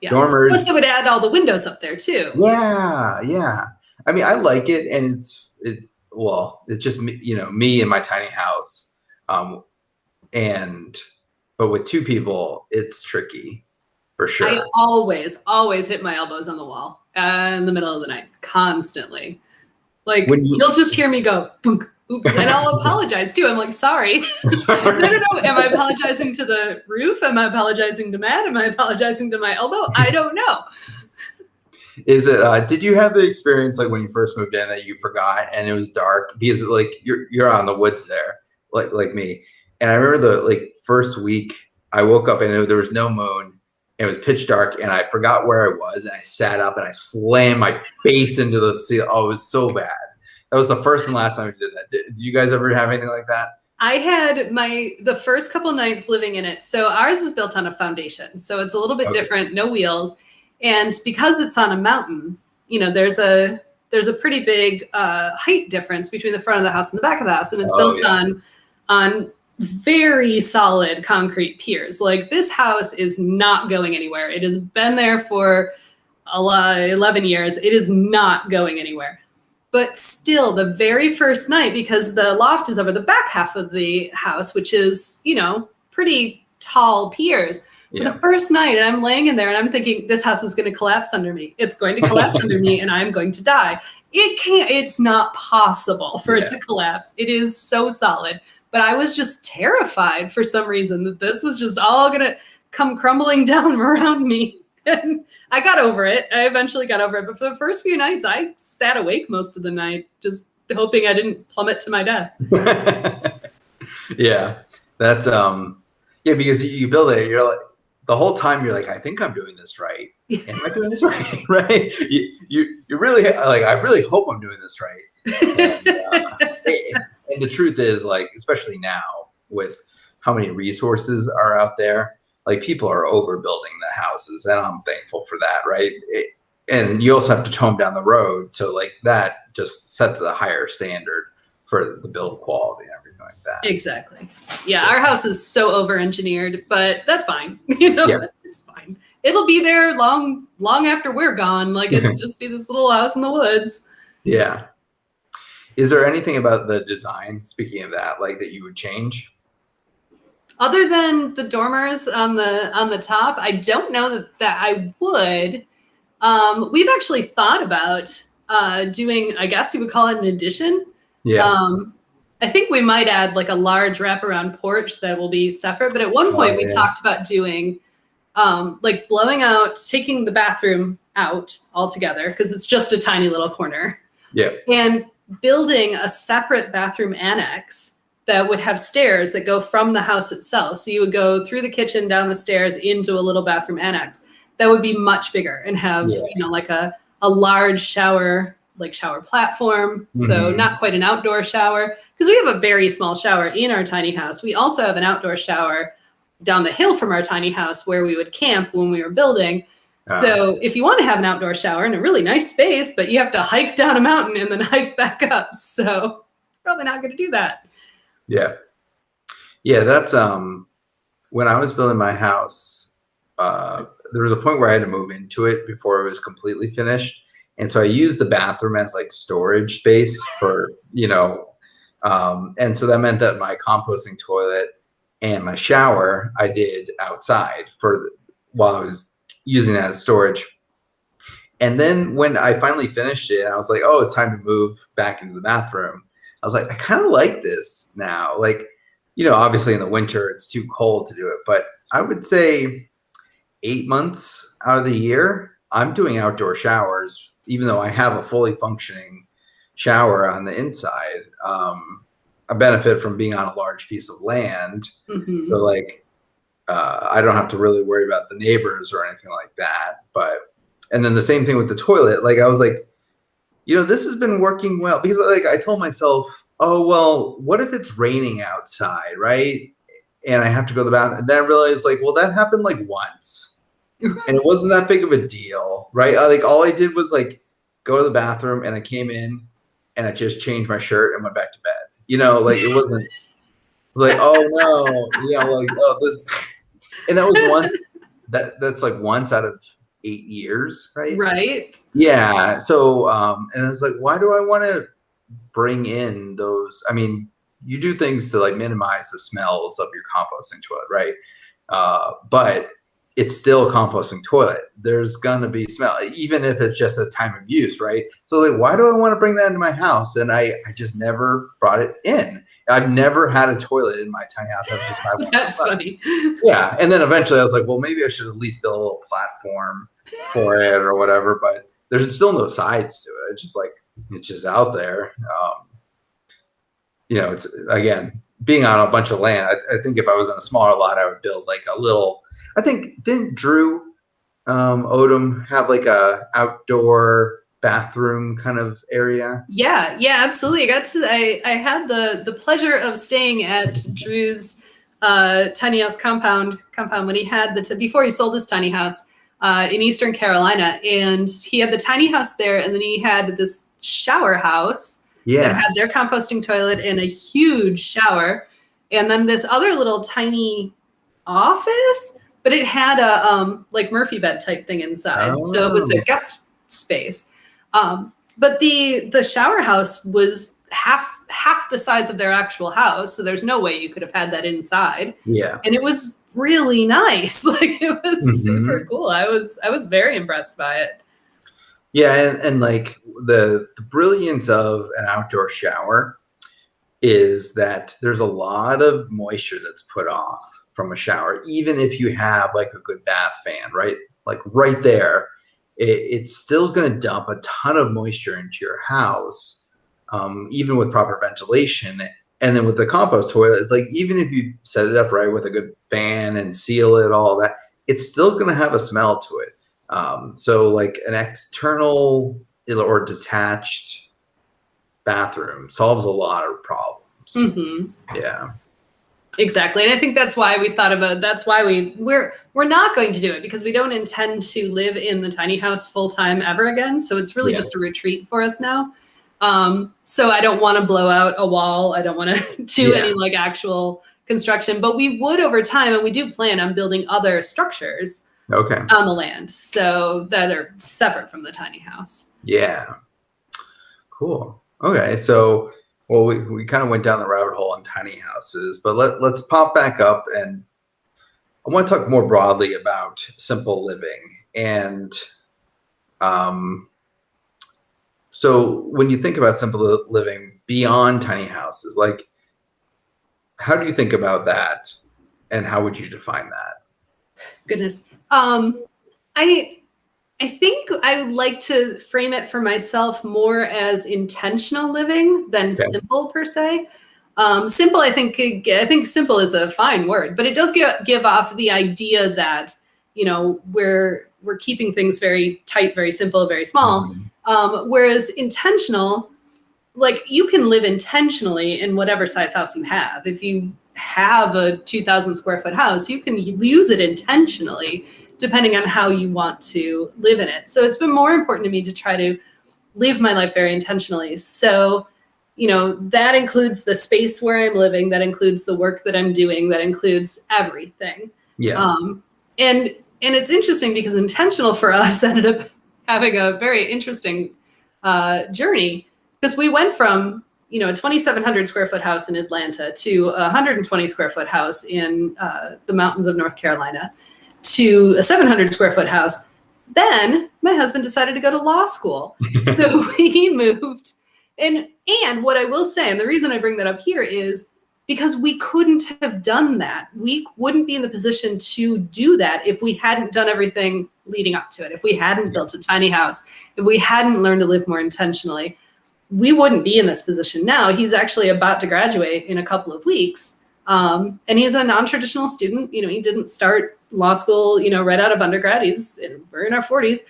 Dormers. Plus, it would add all the windows up there too. Yeah. I mean, I like it, and it's just me and my tiny house. But with two people, it's tricky for sure. I always hit my elbows on the wall in the middle of the night, constantly. Like, you'll just hear me go, boom. Oops, and I'll apologize too. I'm like, sorry. Sorry. No. Am I apologizing to the roof? Am I apologizing to Matt? Am I apologizing to my elbow? I don't know. Is it? Did you have the experience, like, when you first moved in, that you forgot and it was dark, because like you're out in the woods there, like me? And I remember the first week I woke up and there was no moon. And it was pitch dark, and I forgot where I was, and I sat up and I slammed my face into the ceiling. Oh, it was so bad. That was the first and last time I did that. Did you guys ever have anything like that? I had the first couple nights living in it. So ours is built on a foundation. So it's a little bit different, no wheels. And because it's on a mountain, there's a pretty big height difference between the front of the house and the back of the house. And it's built on very solid concrete piers. Like, this house is not going anywhere. It has been there for 11 years. It is not going anywhere. But still, the very first night, because the loft is over the back half of the house, which is, pretty tall piers. Yeah. The first night, and I'm laying in there and I'm thinking, this house is going to collapse under me. It's going to collapse under me and I'm going to die. It's not possible for it to collapse. It is so solid. But I was just terrified for some reason that this was just all going to come crumbling down around me. And I got over it. I eventually got over it. But for the first few nights, I sat awake most of the night, just hoping I didn't plummet to my death. Yeah. That's, because you build it, you're like, the whole time you're like, I think I'm doing this right. Am I doing this right? Right? You really, like, I really hope I'm doing this right. And the truth is, like, especially now, with how many resources are out there. Like people are overbuilding the houses, and I'm thankful for that, right? And you also have to tone down the road, so like that just sets a higher standard for the build quality and everything like that. Exactly. Yeah, our house is so over-engineered, but that's fine. You know, Yeah. it's fine. It'll be there long after we're gone. Like it'll just be this little house in the woods. Yeah. Is there anything about the design, speaking of that, like that you would change? Other than the dormers on the top, I don't know that I would. We've actually thought about doing, I guess you would call it an addition. Yeah. I think we might add like a large wraparound porch that will be separate. But at one point, we talked about doing like blowing out, taking the bathroom out altogether because it's just a tiny little corner. Yeah. And building a separate bathroom annex that would have stairs that go from the house itself. So you would go through the kitchen, down the stairs into a little bathroom annex that would be much bigger and have, like a large shower platform. So not quite an outdoor shower, because we have a very small shower in our tiny house. We also have an outdoor shower down the hill from our tiny house where we would camp when we were building. So if you want to have an outdoor shower in a really nice space, but you have to hike down a mountain and then hike back up. So probably not going to do that. Yeah. Yeah, that's when I was building my house, there was a point where I had to move into it before it was completely finished. And so I used the bathroom as like storage space for, and so that meant that my composting toilet and my shower I did outside while I was using it as storage. And then when I finally finished it, I was like, oh, it's time to move back into the bathroom. I was like, I kind of like this now. Like, obviously in the winter it's too cold to do it, but I would say 8 months out of the year, I'm doing outdoor showers, even though I have a fully functioning shower on the inside. I benefit from being on a large piece of land. So like, I don't have to really worry about the neighbors or anything like that. And then the same thing with the toilet. Like I was like, this has been working well, because like I told myself, oh, well, what if it's raining outside, right? And I have to go to the bathroom. And then I realized like, well, that happened like once and it wasn't that big of a deal, right? Like all I did was like go to the bathroom and I came in and I just changed my shirt and went back to bed. Like it wasn't like, oh no, like, oh, this. And that was once, that's like once out of 8 years, right? Right. Yeah. So, and I was like, why do I want to bring in those? I mean, you do things to like minimize the smells of your composting toilet, right? But it's still a composting toilet. There's gonna be smell, even if it's just a time of use, right? So like, why do I want to bring that into my house? And I just never brought it in. I've never had a toilet in my tiny house. I've just had one. That's funny. Yeah. And then eventually I was like, well, maybe I should at least build a little platform for it or whatever. But there's still no sides to it. It's just out there. It's, again, being on a bunch of land. I think if I was on a smaller lot, I would build like a little. I think, didn't Drew Odom have like a outdoor bathroom kind of area? Yeah, absolutely. I had the pleasure of staying at Drew's tiny house compound when he had before he sold his tiny house in Eastern Carolina, and he had the tiny house there, and then he had this shower house that had their composting toilet and a huge shower, and then this other little tiny office, but it had a like Murphy bed type thing inside. So it was their guest space. But the shower house was half the size of their actual house. So there's no way you could have had that inside. Yeah. And it was really nice. Like it was super cool. I was very impressed by it. Yeah. And like the brilliance of an outdoor shower is that there's a lot of moisture that's put off from a shower, even if you have like a good bath fan, right? Like right there, it's still going to dump a ton of moisture into your house, even with proper ventilation. And then with the compost toilet, it's like, even if you set it up right with a good fan and seal it, all that, it's still going to have a smell to it. So like an external or detached bathroom solves a lot of problems. Yeah. Exactly. And I think that's why we thought about, that's why we're not going to do it, because we don't intend to live in the tiny house full time ever again. So it's really Yeah. just a retreat for us now. So I don't want to blow out a wall. I don't want to do Yeah. any like actual construction, but we would over time, and we do plan on building other structures Okay. on the land so that are separate from the tiny house. Yeah. Cool. Okay. So, well, we kind of went down the rabbit hole on tiny houses, but let's pop back up, and I want to talk more broadly about simple living. And um, so when you think about simple living beyond tiny houses, like how do you think about that, and how would you define that? Goodness. I I think I would like to frame it for myself more as intentional living than Okay. simple per se. Simple, I think simple is a fine word, but it does give off the idea that we're keeping things very tight, very simple, very small. Mhm. Whereas intentional, like you can live intentionally in whatever size house you have. If you have a 2,000 square foot house, you can use it intentionally depending on how you want to live in it. So it's been more important to me to try to live my life very intentionally. So, that includes the space where I'm living, that includes the work that I'm doing, that includes everything. Yeah. And it's interesting because intentional for us ended up having a very interesting journey, because we went from a 2,700 square foot house in Atlanta to a 120 square foot house in the mountains of North Carolina to a 700 square foot house. Then my husband decided to go to law school, so we moved. And what I will say, and the reason I bring that up here is because we couldn't have done that. We wouldn't be in the position to do that if we hadn't done everything leading up to it. If we hadn't built a tiny house, if we hadn't learned to live more intentionally, we wouldn't be in this position now. He's actually about to graduate in a couple of weeks. And he's a non-traditional student. He didn't start law school, right out of undergrad. We're in our 40s.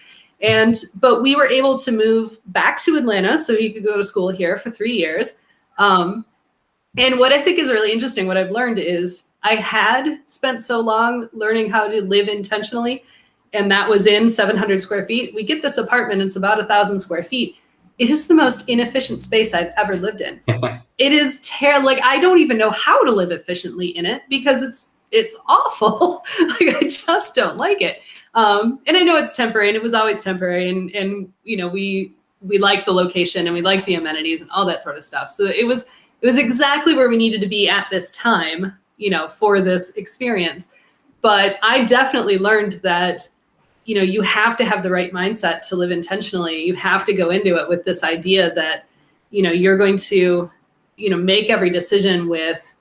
But we were able to move back to Atlanta so he could go to school here for 3 years. And what I think is really interesting, what I've learned is I had spent so long learning how to live intentionally, and that was in 700 square feet. We get this apartment, it's about 1,000 square feet. It is the most inefficient space I've ever lived in. It is terrible. Like, I don't even know how to live efficiently in it because it's awful. Like, I just don't like it. And I know it's temporary, and it was always temporary. And we like the location, and we like the amenities and all that sort of stuff. So it was exactly where we needed to be at this time, for this experience. But I definitely learned that you have to have the right mindset to live intentionally. You have to go into it with this idea that, you're going to, make every decision with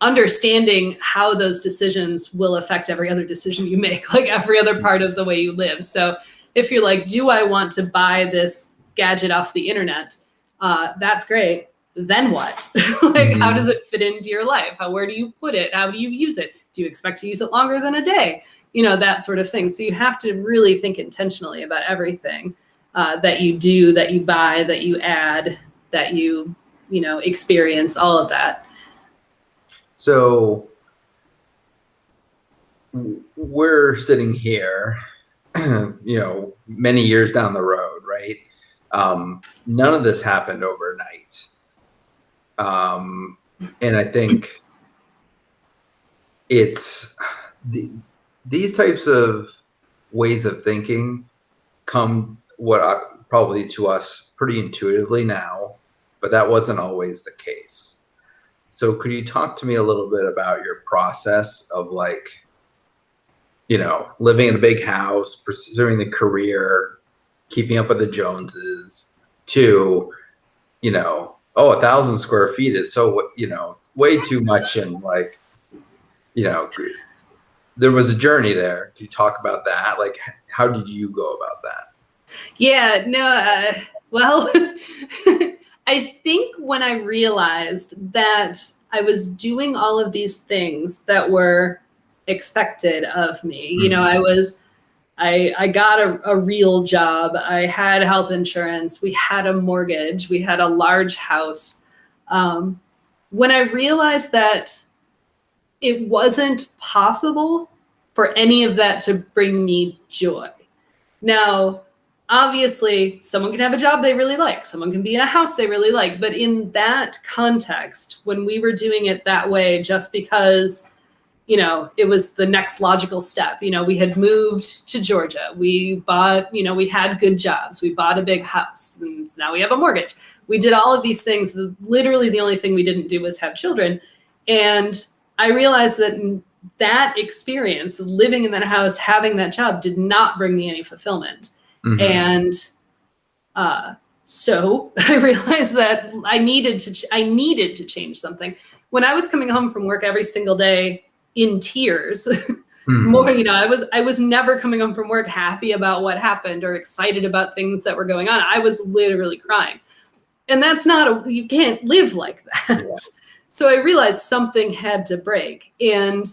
understanding how those decisions will affect every other decision you make, like every other part of the way you live. So if you're like, do I want to buy this gadget off the internet? That's great. Then what? Like, how does it fit into your life? Where do you put it? How do you use it? Do you expect to use it longer than a day? That sort of thing. So you have to really think intentionally about everything that you do, that you buy, that you add, that you experience, all of that. So we're sitting here, many years down the road, right? None of this happened overnight. And I think it's these types of ways of thinking come probably to us pretty intuitively now, but that wasn't always the case. So could you talk to me a little bit about your process of living in a big house, pursuing the career, keeping up with the Joneses, to, 1,000 square feet is so, way too much. And there was a journey there. Can you talk about that? Like, how did you go about that? Yeah, no, well, I think when I realized that I was doing all of these things that were expected of me, I got a real job. I had health insurance. We had a mortgage. We had a large house. When I realized that it wasn't possible for any of that to bring me joy. Now, obviously, someone can have a job they really like, someone can be in a house they really like, but in that context, when we were doing it that way, just because, you know, it was the next logical step. You know, we had moved to Georgia, we bought, you know, we had good jobs, we bought a big house, and now we have a mortgage. We did all of these things. Literally, the only thing we didn't do was have children. And I realized that that experience, living in that house, having that job, did not bring me any fulfillment. Mm-hmm. And so I realized that I needed to change something. When I was coming home from work every single day in tears, more, you know, I was never coming home from work happy about what happened or excited about things that were going on. I was literally crying. And that's not you can't live like that. Yeah. So I realized something had to break. And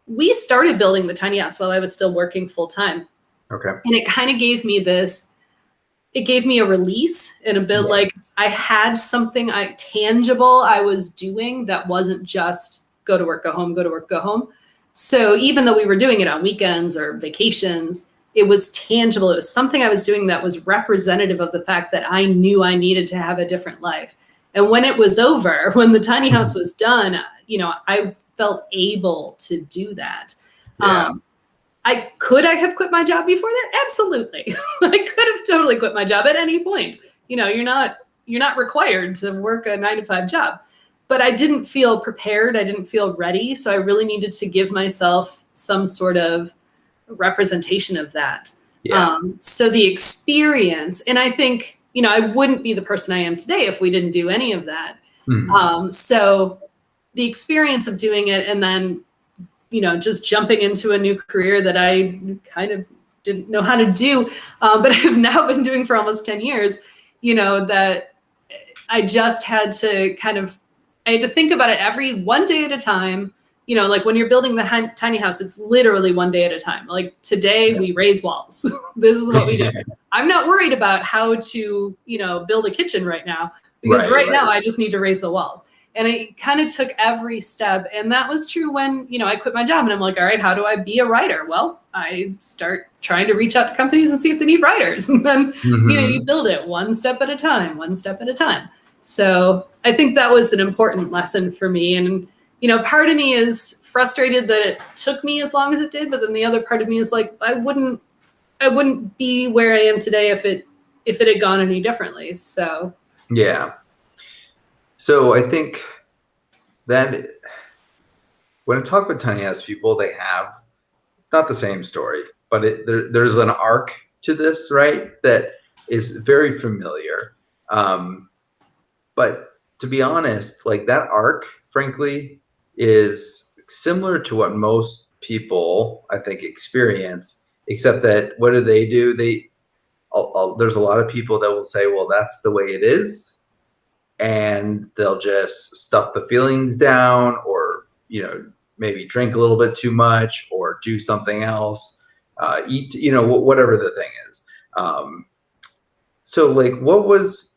we started building the tiny house while I was still working full time. Okay. And it kind of gave me it gave me a release and a bit like I had something tangible I was doing that wasn't just go to work, go home, go to work, go home. So even though we were doing it on weekends or vacations, it was tangible. It was something I was doing that was representative of the fact that I knew I needed to have a different life. And when it was over, when the tiny house was done, you know, I felt able to do that. Yeah. I have quit my job before that? Absolutely. I could have totally quit my job at any point. You know, you're not required to work a 9-to-5 job. But I didn't feel prepared. I didn't feel ready. So I really needed to give myself some sort of representation of that. Yeah. So the experience, and I think, you know, I wouldn't be the person I am today if we didn't do any of that. Mm-hmm. So the experience of doing it and then, you know, just jumping into a new career that I kind of didn't know how to do, but I've now been doing for almost 10 years, you know, that I just had to I had to think about it one day at a time. You know, like when you're building the tiny house, it's literally one day at a time. Like today we raise walls. This is what we do. I'm not worried about how to, you know, build a kitchen right now, because right now I just need to raise the walls. And I kind of took every step. And that was true when, you know, I quit my job and I'm like, all right, how do I be a writer? Well, I start trying to reach out to companies and see if they need writers. And then, you know, you build it one step at a time, one step at a time. So I think that was an important lesson for me. And, you know, part of me is frustrated that it took me as long as it did. But then the other part of me is like, I wouldn't be where I am today if it had gone any differently. So, yeah. So I think that when I talk with tiny house people, they have not the same story, but there's an arc to this, right? That is very familiar. But to be honest, like that arc, frankly, is similar to what most people, I think, experience, except that what do? There's a lot of people that will say, well, that's the way it is. And they'll just stuff the feelings down or, you know, maybe drink a little bit too much or do something else, eat, you know, whatever the thing is. So like what was,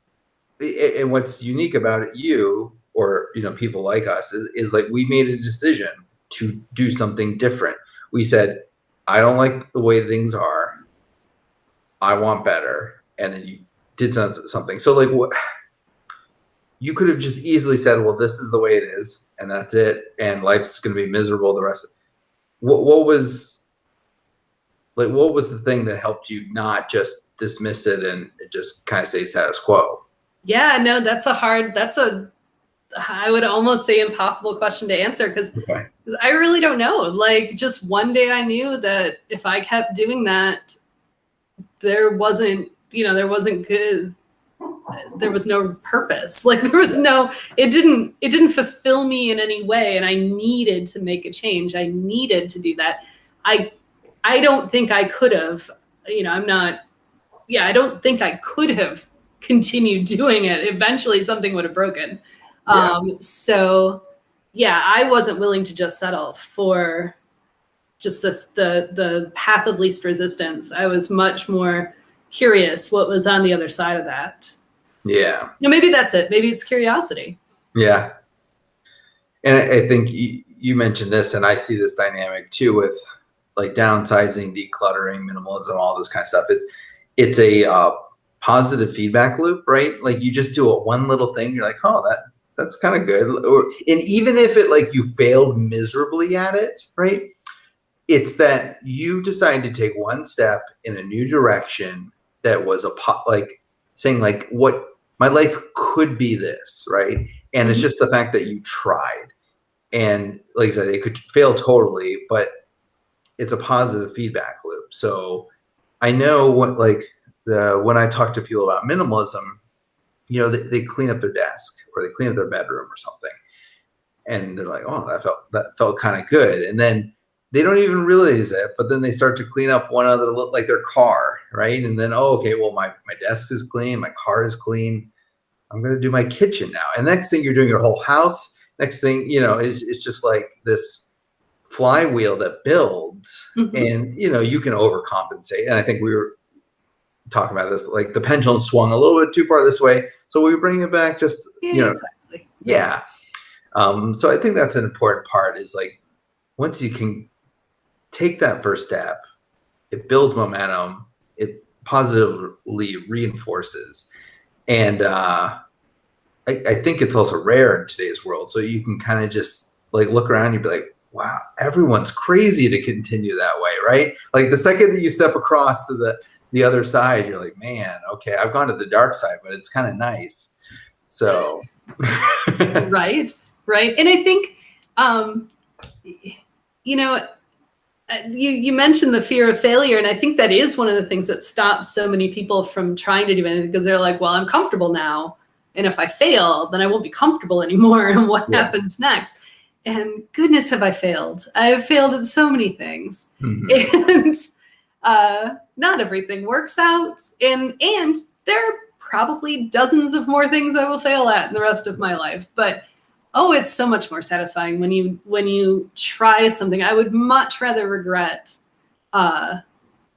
and what's unique about you or, you know, people like us is like we made a decision to do something different. We said, I don't like the way things are. I want better. And then you did something. So like what, you could have just easily said, well, this is the way it is and that's it. And life's going to be miserable the rest of it. What was the thing that helped you not just dismiss it and just kind of say status quo? Yeah, no, I would almost say impossible question to answer because I really don't know. Like just one day I knew that if I kept doing that, there wasn't good. There was no purpose. Like there was it didn't fulfill me in any way. And I needed to make a change. I needed to do that. I don't think I could have, you know, I don't think I could have continued doing it. Eventually something would have broken. So yeah, I wasn't willing to just settle for just the path of least resistance. I was much more curious what was on the other side of that. Yeah. Maybe that's it. Maybe it's curiosity. Yeah. And I think, you you mentioned this, and I see this dynamic too with like downsizing, decluttering, minimalism, all this kind of stuff. It's a positive feedback loop, right? Like you just do a one little thing, you're like, oh, that's kind of good. And even if it like you failed miserably at it, right? It's that you decided to take one step in a new direction that was like saying like what my life could be this, right? And it's just the fact that you tried. And like I said, it could fail totally, but it's a positive feedback loop. So I know what like when I talk to people about minimalism, they clean up their desk or they clean up their bedroom or something, and they're like, oh, that felt kind of good. And then they don't even realize it, but then they start to clean up one other, like their car, right? And then, oh, okay, well, my desk is clean, my car is clean. I'm going to do my kitchen now. And next thing you're doing your whole house. Next thing, it's just like this flywheel that builds, and, you can overcompensate. And I think we were talking about this, like the pendulum swung a little bit too far this way. So we bring it back just, exactly. Yeah. So I think that's an important part is like, once you can take that first step, it builds momentum, it positively reinforces. And I think it's also rare in today's world. So you can kind of just like look around, you'd be like, wow, everyone's crazy to continue that way, right? Like the second that you step across to the other side, you're like, man, okay, I've gone to the dark side, but it's kind of nice. So right. And I think you mentioned the fear of failure, and I think that is one of the things that stops so many people from trying to do anything, because they're like, well, I'm comfortable now, and if I fail, then I won't be comfortable anymore, and what happens next? And goodness, have I failed. I've failed at so many things. And not everything works out, and there are probably dozens of more things I will fail at in the rest of my life, but it's so much more satisfying when you try something. I would much rather regret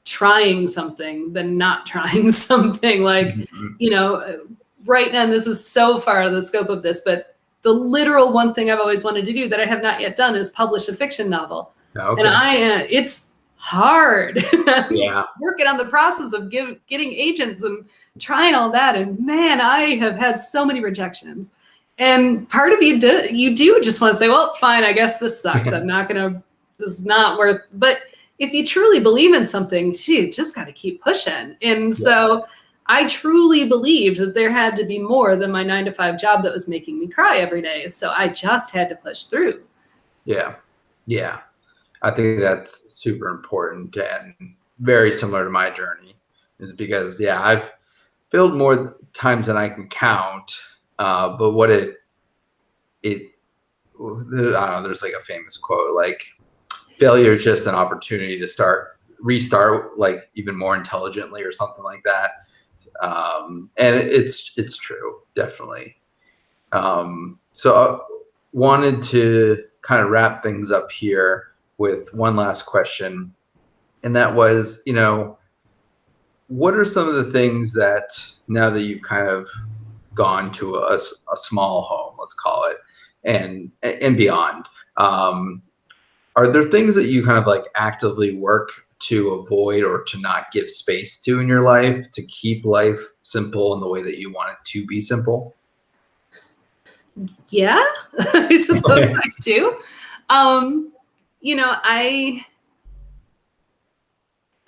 trying something than not trying something. Like, right now, this is so far out of the scope of this, but the literal one thing I've always wanted to do that I have not yet done is publish a fiction novel. Okay. And it's hard. Yeah. Working on the process of getting agents and trying all that. And man, I have had so many rejections. And part of you do just want to say, well, fine, I guess this sucks. This is not worth, but if you truly believe in something, you just got to keep pushing. And so I truly believed that there had to be more than my 9-to-5 job that was making me cry every day. So I just had to push through. Yeah. Yeah. I think that's super important and very similar to my journey, is because, I've failed more times than I can count. But what I don't know, there's like a famous quote, like failure is just an opportunity to restart like even more intelligently or something like that. And it's true, definitely. So I wanted to kind of wrap things up here with one last question. And that was, what are some of the things that now that you've kind of gone to a small home, let's call it, and beyond, are there things that you kind of like actively work to avoid or to not give space to in your life to keep life simple in the way that you want it to be simple? Yeah, I suppose I do.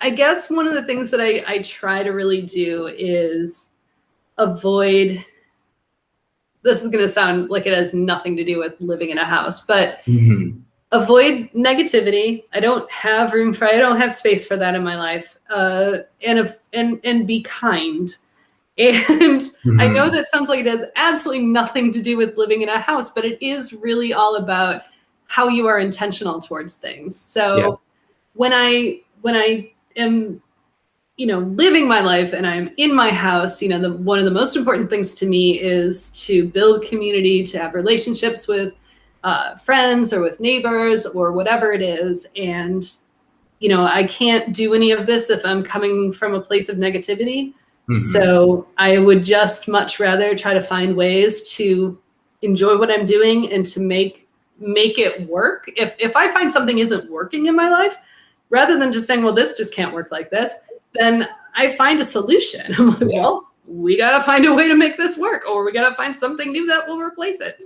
I guess one of the things that I try to really do is avoid, this is going to sound like it has nothing to do with living in a house, but avoid negativity. I don't have I don't have space for that in my life. And be kind. And I know that sounds like it has absolutely nothing to do with living in a house, but it is really all about how you are intentional towards things. So when I am, living my life and I'm in my house, one of the most important things to me is to build community, to have relationships with friends or with neighbors or whatever it is. And, I can't do any of this if I'm coming from a place of negativity. So I would just much rather try to find ways to enjoy what I'm doing and to make make it work. If I find something isn't working in my life, rather than just saying, well, this just can't work like this, then I find a solution. I'm like, well, we got to find a way to make this work, or we got to find something new that will replace it.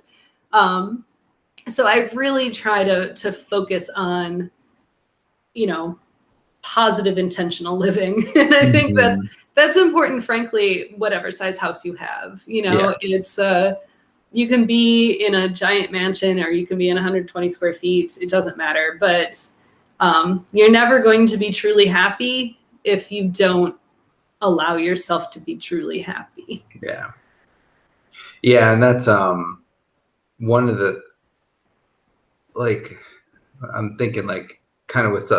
So I really try to focus on, positive intentional living. And I think that's important, frankly, whatever size house you have. It's you can be in a giant mansion or you can be in 120 square feet. It doesn't matter. But you're never going to be truly happy if you don't allow yourself to be truly happy. Yeah. And that's one of the, like, I'm thinking like kind of with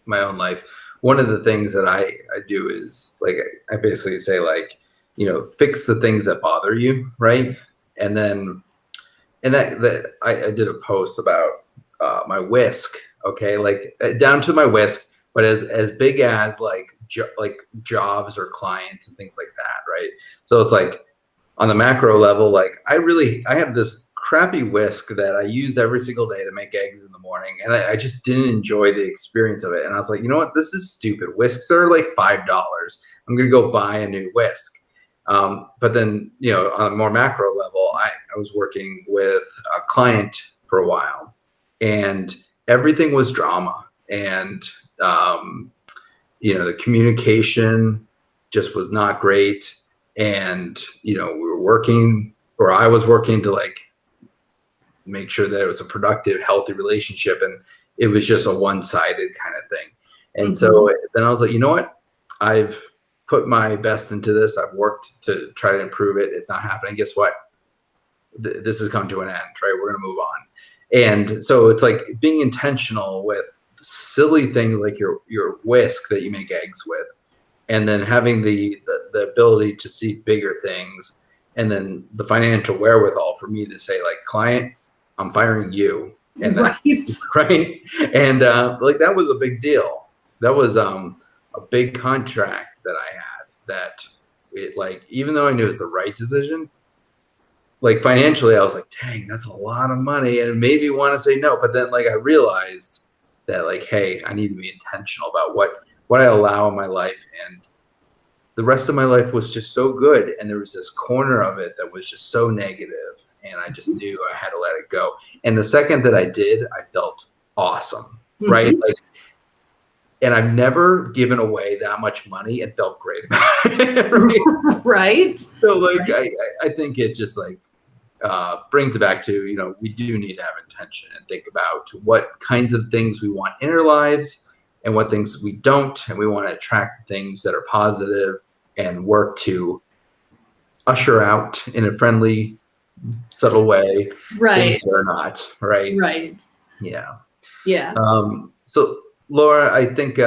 my own life. One of the things that I do is like, I basically say like, fix the things that bother you. Right. And then, I did a post about my whisk. Okay. Like down to my whisk, but as big as like jobs or clients and things like that. Right. So it's like on the macro level, like I have this crappy whisk that I used every single day to make eggs in the morning. And I just didn't enjoy the experience of it. And I was like, you know what? This is stupid. Whisks are like $5. I'm going to go buy a new whisk. But then, on a more macro level, I was working with a client for a while and everything was drama. And, the communication just was not great. And, we were working, or I was working to like make sure that it was a productive, healthy relationship. And it was just a one-sided kind of thing. And so then I was like, you know what? I've put my best into this. I've worked to try to improve it. It's not happening. Guess what? This has come to an end, right? We're going to move on. And so it's like being intentional with silly things like your whisk that you make eggs with, and then having the ability to see bigger things, and then the financial wherewithal for me to say like, client, I'm firing you. And right. Right. And like that was a big deal. That was a big contract that I had that it, like, even though I knew it was the right decision, like financially, I was like, dang, that's a lot of money. And it made me want to say no. But then like I realized that like, hey, I need to be intentional about what I allow in my life. And the rest of my life was just so good. And there was this corner of it that was just so negative. And I just knew I had to let it go. And the second that I did, I felt awesome. Right. Like, and I've never given away that much money and felt great about it. Right. So like, I think it just like brings it back to, we do need to have intention and think about what kinds of things we want in our lives and what things we don't. And we want to attract things that are positive and work to usher out in a friendly, subtle way things that are not. Right. Yeah. So Laura, I think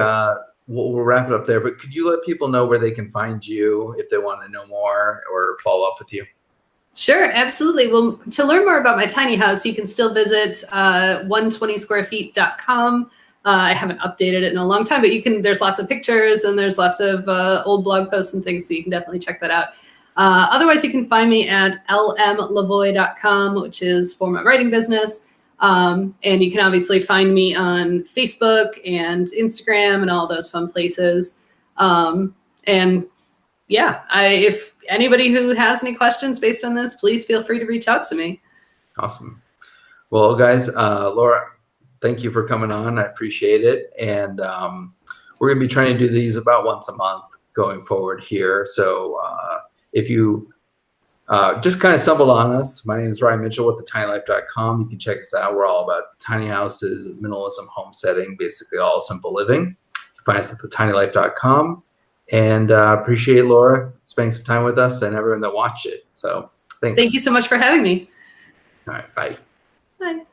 we'll wrap it up there, but could you let people know where they can find you if they want to know more or follow up with you? Sure, absolutely. Well, to learn more about my tiny house, you can still visit 120squarefeet.com. I haven't updated it in a long time, but there's lots of pictures and there's lots of old blog posts and things, so you can definitely check that out. Otherwise, you can find me at lmlavoie.com, which is for my writing business. And you can obviously find me on Facebook and Instagram and all those fun places. And yeah, if anybody who has any questions based on this, please feel free to reach out to me. Awesome. Well, guys, Laura, thank you for coming on. I appreciate it. And we're going to be trying to do these about once a month going forward here. So if you just kind of stumbled on us, my name is Ryan Mitchell with thetinylife.com. You can check us out. We're all about tiny houses, minimalism, homesteading, basically all simple living. You can find us at thetinylife.com. And appreciate Laura spending some time with us and everyone that watched it. So thanks. Thank you so much for having me. All right. Bye. Bye.